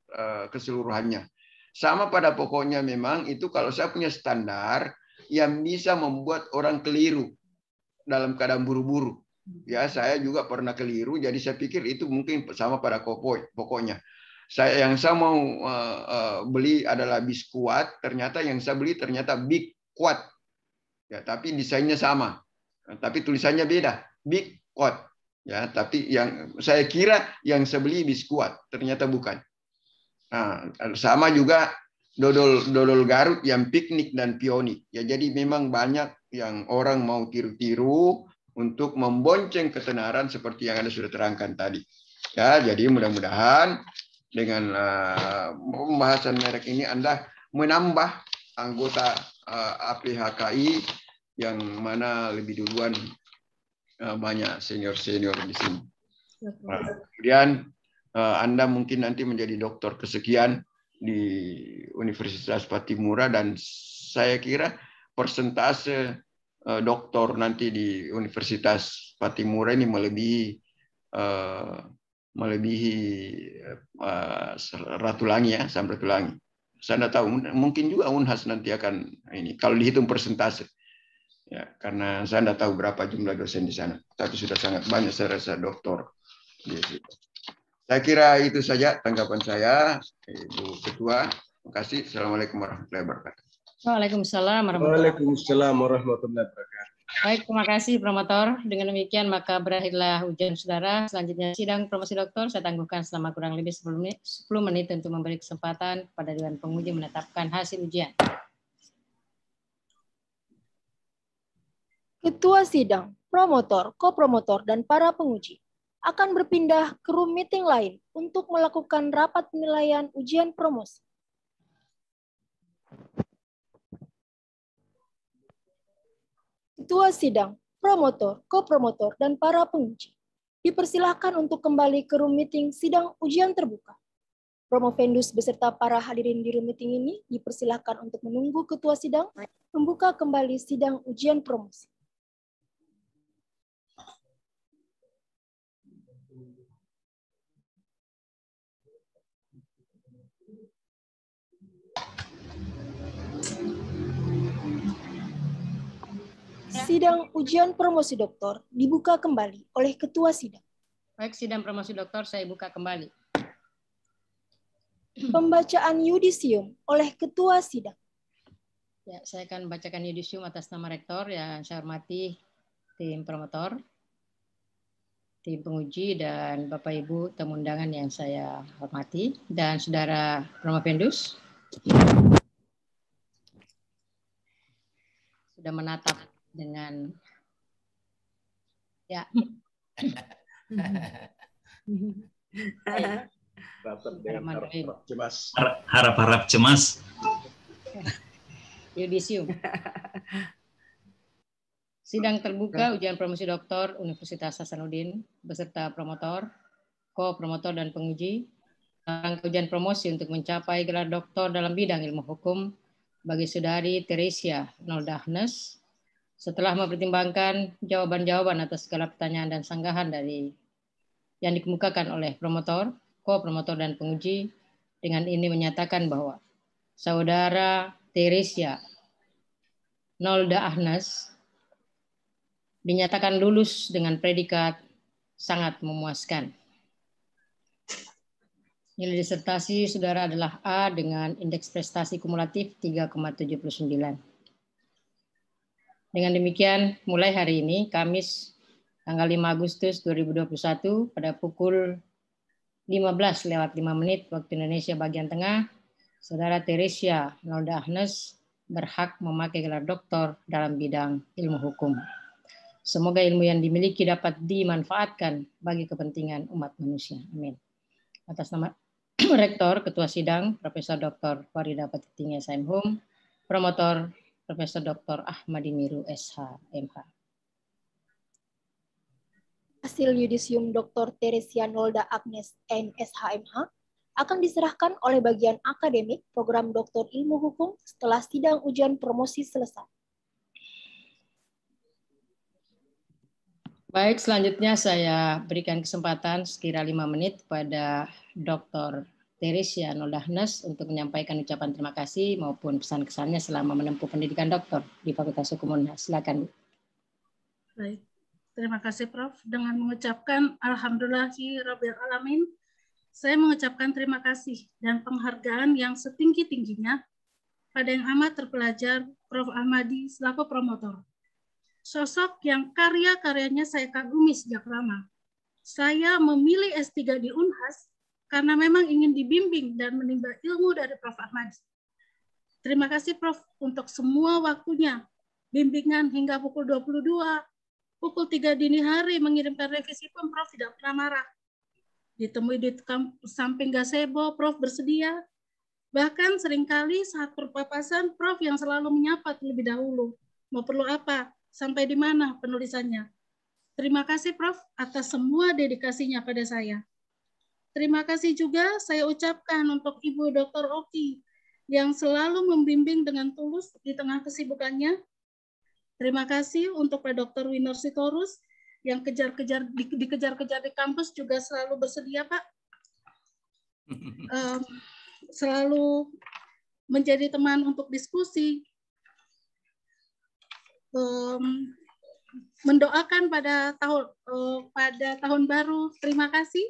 keseluruhannya. Sama pada pokoknya memang itu kalau saya punya standar yang bisa membuat orang keliru dalam keadaan buru-buru. Ya, saya juga pernah keliru, jadi saya pikir itu mungkin sama pada pokoknya. Yang saya mau beli adalah biskuat, ternyata yang saya beli ternyata big quad. Ya, tapi desainnya sama. Tapi tulisannya beda, big quad. Ya, tapi yang saya kira yang saya beli biskuat, ternyata bukan. Nah, sama juga dodol Garut yang piknik dan pionik. Ya, jadi memang banyak yang orang mau tiru-tiru untuk membonceng ketenaran seperti yang Anda sudah terangkan tadi. Ya, jadi mudah-mudahan dengan pembahasan merek ini Anda menambah anggota APHKI yang mana lebih duluan banyak senior-senior di sini. Kemudian Anda mungkin nanti menjadi doktor kesekian di Universitas Patimura dan saya kira persentase doktor nanti di Universitas Patimura ini melebihi Ratulangi ya, Sam Ratulangi. Saya tidak tahu, mungkin juga Unhas nanti akan ini kalau dihitung persentase. Ya, karena saya tidak tahu berapa jumlah dosen di sana, tapi sudah sangat banyak saya rasa doktor di situ. Saya kira itu saja tanggapan saya, Ibu Ketua. Terima kasih. Assalamualaikum warahmatullahi wabarakatuh. Waalaikumsalam warahmatullahi wabarakatuh. Baik, terima kasih promotor. Dengan demikian maka berakhirlah ujian saudara. Selanjutnya sidang promosi doktor saya tangguhkan selama kurang lebih 10 menit untuk memberi kesempatan kepada Dewan Penguji menetapkan hasil ujian. Ketua sidang, promotor, kopromotor, dan para penguji akan berpindah ke room meeting lain untuk melakukan rapat penilaian ujian promosi. Ketua sidang, promotor, kopromotor, dan para penguji dipersilahkan untuk kembali ke room meeting sidang ujian terbuka. Promovendus beserta para hadirin di room meeting ini dipersilahkan untuk menunggu ketua sidang membuka kembali sidang ujian promosi. Sidang ujian promosi doktor dibuka kembali oleh ketua sidang. Baik, sidang promosi doktor saya buka kembali. Pembacaan yudisium oleh ketua sidang. Ya, saya akan bacakan yudisium atas nama rektor yang saya hormati tim promotor, tim penguji, dan Bapak Ibu tamu undangan yang saya hormati, dan saudara Promovendus. Sudah menatap dengan ya harap-harap cemas. Yudisium. Sidang terbuka ujian promosi doktor Universitas Hasanuddin beserta promotor, ko-promotor, dan penguji. Rangka ujian promosi untuk mencapai gelar doktor dalam bidang ilmu hukum bagi saudari Teresia Nolda Agnes. Setelah mempertimbangkan jawaban-jawaban atas segala pertanyaan dan sanggahan dari yang dikemukakan oleh promotor, ko-promotor dan penguji dengan ini menyatakan bahwa Saudara Teresia Nolda Agnes dinyatakan lulus dengan predikat sangat memuaskan. Nilai disertasi saudara adalah A dengan indeks prestasi kumulatif 3,79. Dengan demikian, mulai hari ini, Kamis tanggal 5 Agustus 2021 pada pukul 15:05 waktu Indonesia bagian tengah, Saudara Teresia Nolda Agnes berhak memakai gelar doktor dalam bidang ilmu hukum. Semoga ilmu yang dimiliki dapat dimanfaatkan bagi kepentingan umat manusia. Amin. Atas nama Rektor, Ketua Sidang, Profesor Dr. Farida Patitingi SHM, Promotor, Profesor Dr. Ahmadi Miru SH, MH. Hasil yudisium Dr. Teresia Nolda Agnes N. SHMH akan diserahkan oleh bagian akademik program Doktor Ilmu Hukum setelah sidang ujian promosi selesai. Baik, selanjutnya saya berikan kesempatan sekira 5 menit kepada Dr. Teresia Nolda Agnes untuk menyampaikan ucapan terima kasih maupun pesan-kesannya selama menempuh pendidikan doktor di Fakultas Hukum Unhas. Silakan. Baik, terima kasih Prof. Dengan mengucapkan Alhamdulillahirabbil alamin, saya mengucapkan terima kasih dan penghargaan yang setinggi-tingginya pada yang amat terpelajar Prof. Ahmadi selaku promotor. Sosok yang karya-karyanya saya kagumi sejak lama. Saya memilih S3 di Unhas karena memang ingin dibimbing dan menimba ilmu dari Prof. Ahmadi. Terima kasih Prof. untuk semua waktunya, bimbingan hingga pukul 22, pukul 3 dini hari mengirimkan revisi pun Prof. tidak pernah marah. Ditemui di samping gazebo, Prof. bersedia. Bahkan seringkali saat perpapasan, Prof. yang selalu menyapa terlebih dahulu. Mau perlu apa? Sampai di mana penulisannya? Terima kasih Prof. atas semua dedikasinya pada saya. Terima kasih juga saya ucapkan untuk Ibu Dr. Oki yang selalu membimbing dengan tulus di tengah kesibukannya. Terima kasih untuk Pak Dr. Winor Sitorus yang dikejar-kejar di kampus juga selalu bersedia Pak. Selalu menjadi teman untuk diskusi. Mendoakan pada tahun baru. Terima kasih.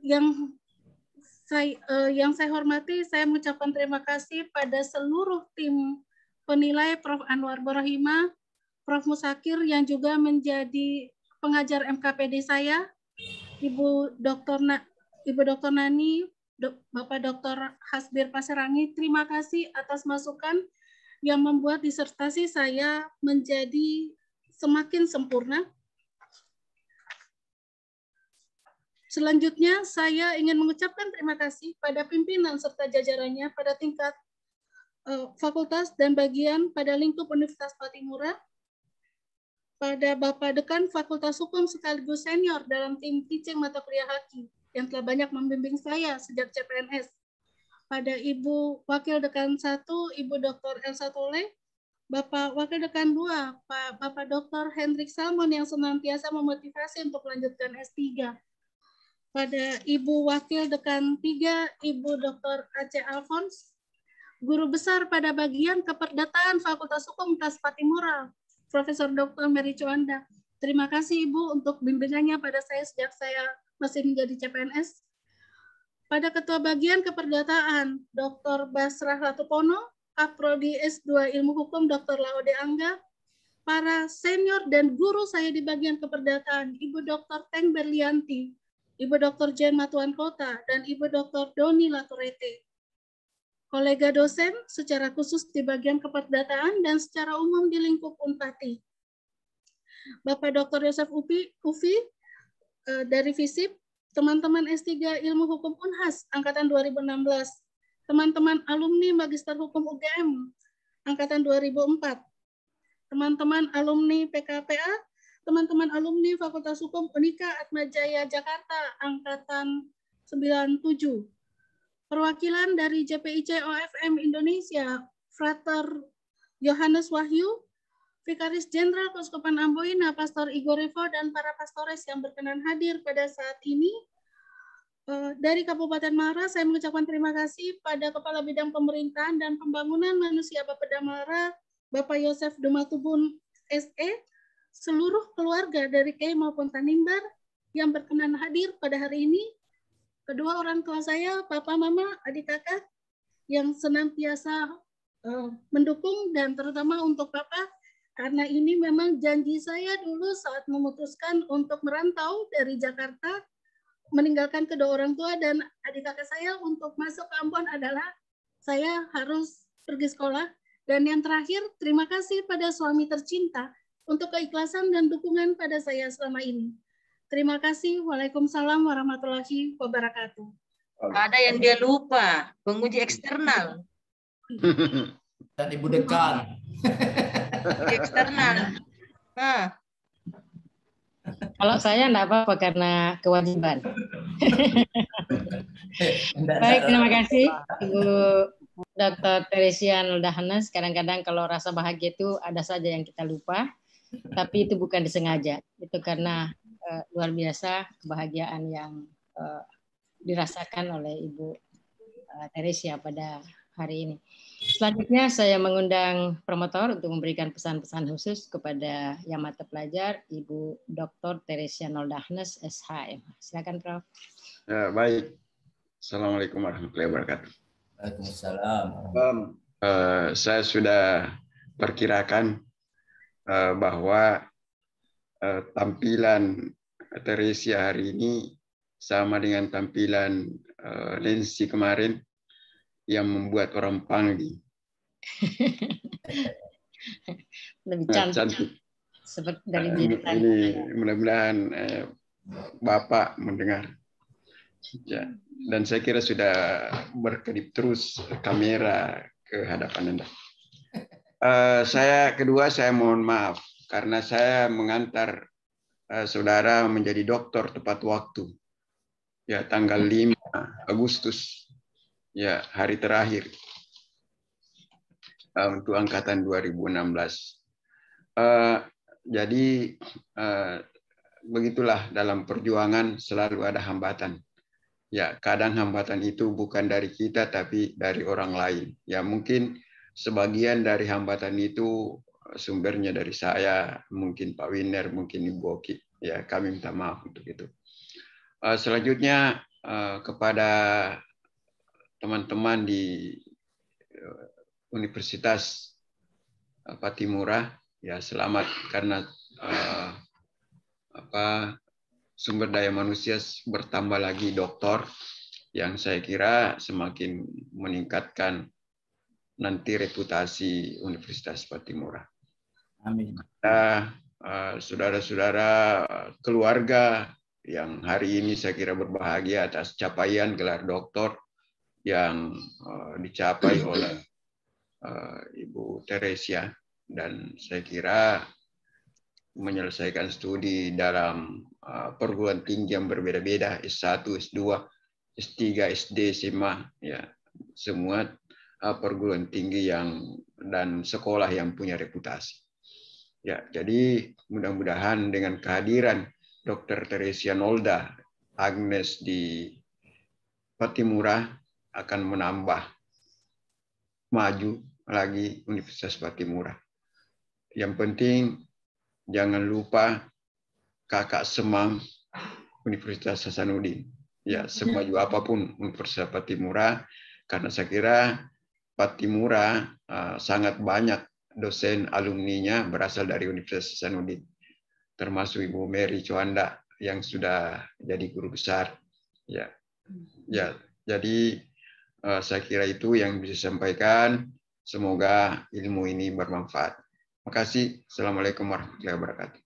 Yang saya hormati, saya mengucapkan terima kasih pada seluruh tim penilai Prof. Anwar Borahima, Prof. Musakir yang juga menjadi pengajar MKPD saya, Ibu Dr. Nani, Bapak Dr. Hasbir Paserangi. Terima kasih atas masukan yang membuat disertasi saya menjadi semakin sempurna. Selanjutnya, saya ingin mengucapkan terima kasih pada pimpinan serta jajarannya pada tingkat fakultas dan bagian pada lingkup Universitas Patimura, pada Bapak Dekan Fakultas Hukum sekaligus senior dalam tim teaching mata kuliah Haki yang telah banyak membimbing saya sejak CPNS, pada Ibu Wakil Dekan 1, Ibu Dr. Elsa Tole, Bapak Wakil Dekan 2, Bapak Dr. Hendrik Salmon yang senantiasa memotivasi untuk melanjutkan S3. Pada Ibu Wakil Dekan 3, Ibu Dr. Aceh Alphonse, Guru Besar pada bagian Keperdataan Fakultas Hukum Universitas Patimura, Profesor Dr. Mary Coanda. Terima kasih Ibu untuk bimbingannya pada saya sejak saya masih menjadi CPNS. Pada Ketua Bagian Keperdataan, Dr. Basrah Latupono, Kaprodi S2 Ilmu Hukum, Dr. Laude Angga, para senior dan guru saya di bagian keperdataan, Ibu Dr. Teng Berlianti, Ibu Dr. Jen Matuan Kota, dan Ibu Dr. Doni Laturete. Kolega dosen secara khusus di bagian keperdataan dan secara umum di lingkup Unpati. Bapak Dr. Yosef Ufi dari FISIP, teman-teman S3 Ilmu Hukum Unhas Angkatan 2016, teman-teman alumni Magister Hukum UGM Angkatan 2004, teman-teman alumni PKPA, teman-teman alumni Fakultas Hukum Unika Atmajaya Jakarta Angkatan 97, perwakilan dari JPIC OFM Indonesia, Frater Yohanes Wahyu, Vikaris Jenderal Keuskupan Amboina, Pastor Igor Rivo, dan para pastores yang berkenan hadir pada saat ini, Dari Kabupaten Muara, saya mengucapkan terima kasih pada Kepala Bidang Pemerintahan dan Pembangunan Manusia Bapeda Muara, Bapak Yosef Dumatubun SE, seluruh keluarga dari Kei maupun Tanimbar yang berkenan hadir pada hari ini, kedua orang tua saya, Papa, Mama, adik kakak, yang senantiasa mendukung, dan terutama untuk Papa, karena ini memang janji saya dulu saat memutuskan untuk merantau dari Jakarta, meninggalkan kedua orang tua dan adik kakak saya untuk masuk ke Ambon adalah saya harus pergi sekolah. Dan yang terakhir, terima kasih pada suami tercinta untuk keikhlasan dan dukungan pada saya selama ini. Terima kasih. Waalaikumsalam warahmatullahi wabarakatuh. Ada yang dia lupa, penguji eksternal. Dan Ibu Dekan. Penguji eksternal. Kalau saya enggak apa-apa karena kewajiban. Baik, terima kasih Ibu Dr. Teresia Nolda Ahnes. Kadang-kadang kalau rasa bahagia itu ada saja yang kita lupa, tapi itu bukan disengaja. Itu karena luar biasa kebahagiaan yang dirasakan oleh Ibu Teresia pada hari ini. Selanjutnya saya mengundang promotor untuk memberikan pesan-pesan khusus kepada yang mata pelajar Ibu Dr. Teresia Nolda Ahnes SHM. Silakan Prof. Ya, baik. Assalamualaikum warahmatullahi wabarakatuh. Waalaikumsalam. Saya sudah perkirakan bahwa tampilan Teresia hari ini sama dengan tampilan Nancy kemarin yang membuat orang panggil. Lebih cantik. Seperti dari bintang. Ini mudah-mudahan Bapak mendengar. Ya, dan saya kira sudah berkedip terus kamera ke hadapan Anda. Saya mohon maaf karena saya mengantar saudara menjadi doktor tepat waktu. Ya, tanggal 5 Agustus. Ya, hari terakhir untuk angkatan 2016. Jadi begitulah dalam perjuangan selalu ada hambatan. Ya, kadang hambatan itu bukan dari kita tapi dari orang lain. Ya, mungkin sebagian dari hambatan itu sumbernya dari saya, mungkin Pak Winer, mungkin Ibu Oki. Ya, kami minta maaf untuk itu. Selanjutnya kepada teman-teman di Universitas Patimura, ya selamat karena sumber daya manusia bertambah lagi doktor yang saya kira semakin meningkatkan nanti reputasi Universitas Patimura. Amin. Saudara-saudara keluarga yang hari ini saya kira berbahagia atas capaian gelar doktor yang dicapai oleh Ibu Teresia, dan saya kira menyelesaikan studi dalam perguruan tinggi yang berbeda-beda, S1, S2, S3, SD, SMA, ya semua perguruan tinggi dan sekolah yang punya reputasi. Ya, jadi mudah-mudahan dengan kehadiran Dr. Teresia Nolda Agnes di Patimura akan menambah maju lagi Universitas Patimura. Yang penting jangan lupa kakak semang Universitas Hasanuddin. Ya, semaju apapun Universitas Patimura, karena saya kira Patimura sangat banyak dosen alumninya berasal dari Universitas Hasanuddin, termasuk Ibu Mary Coanda yang sudah jadi guru besar. Ya, jadi saya kira itu yang bisa disampaikan. Semoga ilmu ini bermanfaat. Terima kasih. Assalamualaikum warahmatullahi wabarakatuh.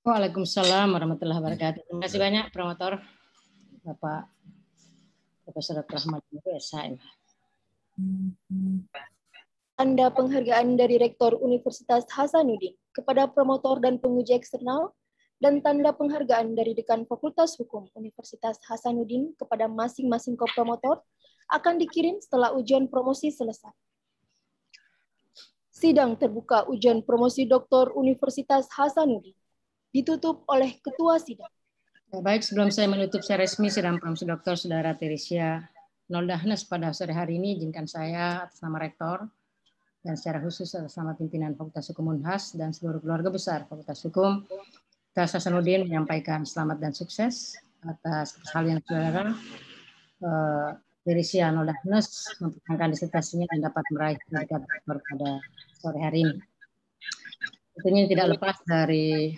Waalaikumsalam warahmatullahi wabarakatuh. Terima kasih banyak promotor Bapak Profesor Dr. Ahmad SHM. Tanda penghargaan dari Rektor Universitas Hasanuddin kepada promotor dan penguji eksternal, dan tanda penghargaan dari Dekan Fakultas Hukum Universitas Hasanuddin kepada masing-masing kopromotor akan dikirim setelah ujian promosi selesai. Sidang terbuka ujian promosi Doktor Universitas Hasanuddin ditutup oleh Ketua Sidang, Baik, sebelum saya menutup secara resmi sidang Promosi Doktor Saudara Teresia Nolda Agnes pada sore hari ini, izinkan saya atas nama Rektor dan secara khusus atas nama pimpinan Fakultas Hukum Unhas dan seluruh keluarga besar Fakultas Hukum, Dr. Hasanuddin menyampaikan selamat dan sukses atas kesalian saudara Teresia Nolda Agnes mempertahankan disertasinya dan dapat meraih predikat doktor pada sore hari ini. Tentunya tidak lepas dari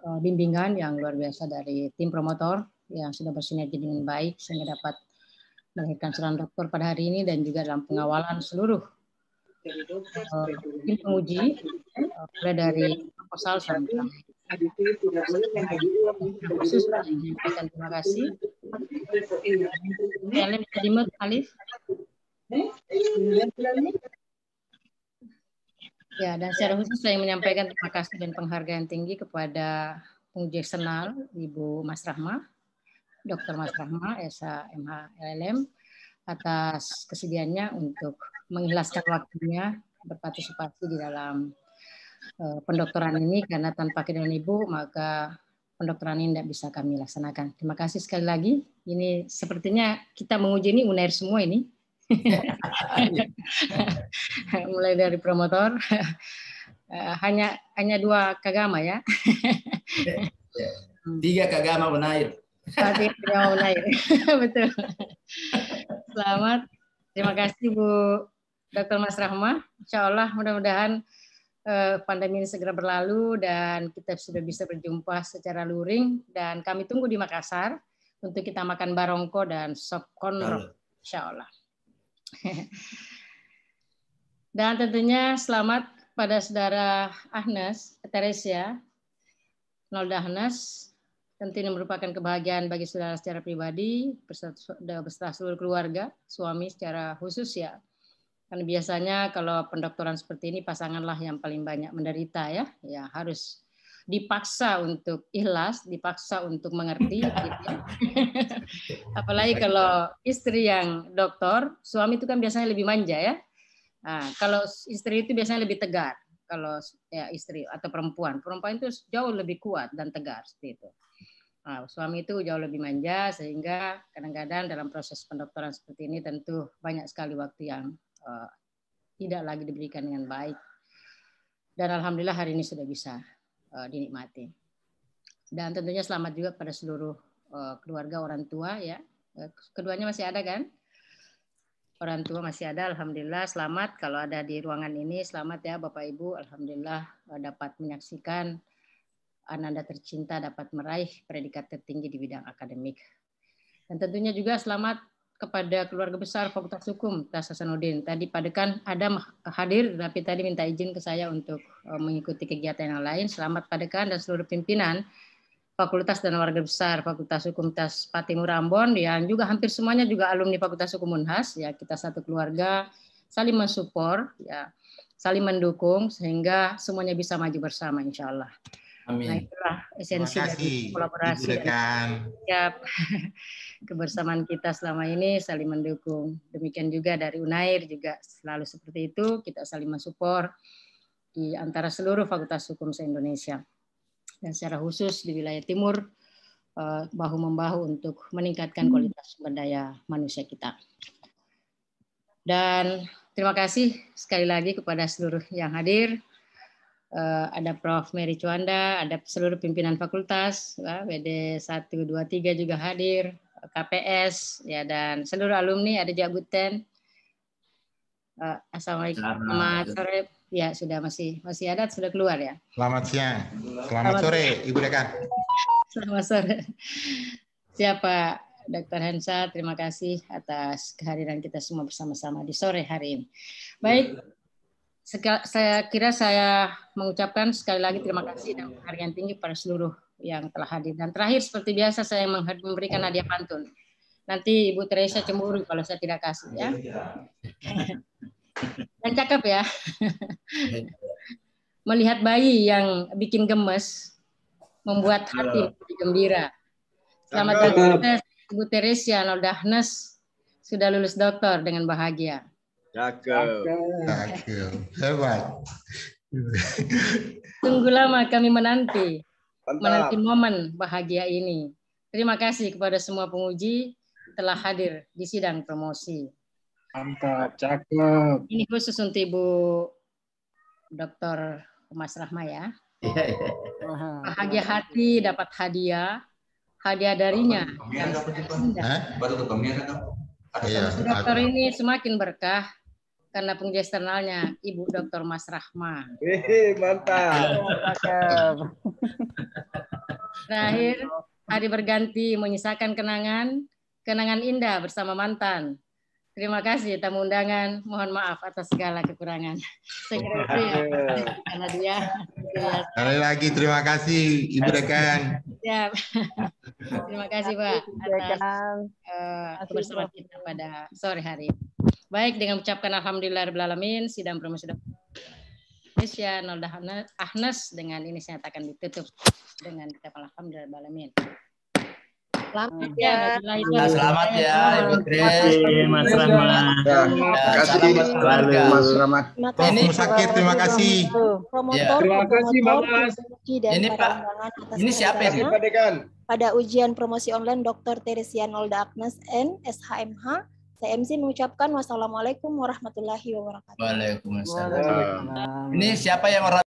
bimbingan yang luar biasa dari tim promotor yang sudah bersinergi dengan baik sehingga dapat melahirkan seorang dokter pada hari ini dan juga dalam pengawalan seluruh tim penguji mulai dari proposal sampai khusus menyampaikan terima kasih. Alif. Ya, dan secara khusus saya menyampaikan terima kasih dan penghargaan tinggi kepada penguji eksternal Ibu Mas Rahma, Dr. Mas Rahma, SH MH LLM, atas kesediaannya untuk mengikhlaskan waktunya berpartisipasi di dalam pendokteran ini, karena tanpa kehadiran Ibu maka pendokteran ini tidak bisa kami laksanakan. Terima kasih sekali lagi. Ini sepertinya kita menguji ini UNAIR semua ini. Mulai dari promotor, hanya 2 Kagama ya. 3 Kagama UNAIR. 3 Kagama UNAIR. Betul. Selamat. Terima kasih Bu Dr. Mas Rahma. Insya Allah mudah-mudahan pandemi ini segera berlalu dan kita sudah bisa berjumpa secara luring, dan kami tunggu di Makassar untuk kita makan barongko dan sop konro. Insya Allah. Dan tentunya selamat pada saudara Agnes Teresia Nolda Agnes. Tentu ini merupakan kebahagiaan bagi saudara secara pribadi beserta seluruh keluarga, suami secara khusus ya. Karena biasanya kalau pendokteran seperti ini pasanganlah yang paling banyak menderita ya. Ya harus dipaksa untuk ikhlas, dipaksa untuk mengerti. Gitu ya. Apalagi kalau istri yang dokter, suami itu kan biasanya lebih manja ya. Nah, kalau istri itu biasanya lebih tegar. Kalau ya istri atau perempuan itu jauh lebih kuat dan tegar seperti itu. Nah, suami itu jauh lebih manja sehingga kadang-kadang dalam proses pendokteran seperti ini tentu banyak sekali waktu yang tidak lagi diberikan dengan baik. Dan alhamdulillah hari ini sudah bisa dinikmati. Dan tentunya selamat juga pada seluruh keluarga orang tua ya. Keduanya masih ada kan? Orang tua masih ada, alhamdulillah. Selamat kalau ada di ruangan ini. Selamat ya Bapak Ibu, alhamdulillah dapat menyaksikan Ananda tercinta dapat meraih predikat tertinggi di bidang akademik. Dan tentunya juga selamat kepada keluarga besar Fakultas Hukum Dr. Hasanuddin. Tadi Pak Dekan ada hadir, tapi tadi minta izin ke saya untuk mengikuti kegiatan yang lain. Selamat Pak Dekan dan seluruh pimpinan Fakultas dan warga besar Fakultas Hukum Tas Patimur Ambon yang juga hampir semuanya juga alumni Fakultas Hukum Unhas. Ya, kita satu keluarga saling mensupport, ya, saling mendukung sehingga semuanya bisa maju bersama, insya Allah. Amin. Nah, itulah esensi dari kolaborasi dan kebersamaan kita selama ini saling mendukung. Demikian juga dari UNAIR juga selalu seperti itu, kita saling mensupport di antara seluruh Fakultas Hukum se-Indonesia. Dan secara khusus di wilayah timur bahu-membahu untuk meningkatkan kualitas sumber daya manusia kita. Dan terima kasih sekali lagi kepada seluruh yang hadir. Ada Prof. Mary Cuanda, ada seluruh pimpinan fakultas, WD 1, 2, 3 juga hadir, KPS, ya, dan seluruh alumni, ada Jabuten. Assalamualaikum, selamat sore. Ya, sudah masih ada, sudah keluar ya. Selamat siang, selamat sore Ibu Dekan. Selamat sore. Siapa Dr. Hensa, terima kasih atas kehadiran kita semua bersama-sama di sore hari ini. Baik. Saya kira saya mengucapkan sekali lagi terima kasih dan penghargaan tinggi pada seluruh yang telah hadir. Dan terakhir seperti biasa saya memberikan hadiah pantun. Nanti Ibu Teresia cemburu kalau saya tidak kasih ya. Dan cakep ya. Melihat bayi yang bikin gemes membuat hati gembira. Selamat datang Ibu Teresia Nolda Agnes sudah lulus doktor dengan bahagia. Cakep. Hebat. Tunggu lama kami menanti momen bahagia ini. Terima kasih kepada semua penguji telah hadir di sidang promosi. Mantap, cakep. Ini khusus untuk Ibu Dr. Mas Rahma ya. Bahagia hati dapat hadiah darinya. Dokter ini semakin berkah karena penguji eksternalnya Ibu Dr. Mas Rahma. Mantap. Terakhir, hari berganti menyisakan kenangan indah bersama mantan. Terima kasih tamu undangan. Mohon maaf atas segala kekurangan. Karena dia. Sekali lagi terima kasih Ibu Dekan. Siap. Terima kasih Pak atas kebersamaan kita pada sore hari. Baik, dengan mengucapkan alhamdulillahirobbilalamin, sidang promosi Indonesia Nolda Ahnes dengan ini saya akan ditutup dengan ucapan alhamdulillahirobbilalamin. Selamat ya. Selamat ya Ibu Grace. Mas Rahmat. Terima kasih Mas Rahmat. Prof Musakir, terima kasih. Terima kasih Bapak. Ini Pak, ini siapa ini? Pak Dekan. Pada ujian promosi online Dr. Teresia Nolda Agnes N, SHMH, saya MC mengucapkan wassalamualaikum warahmatullahi wabarakatuh. Waalaikumsalam. Ini siapa yang orang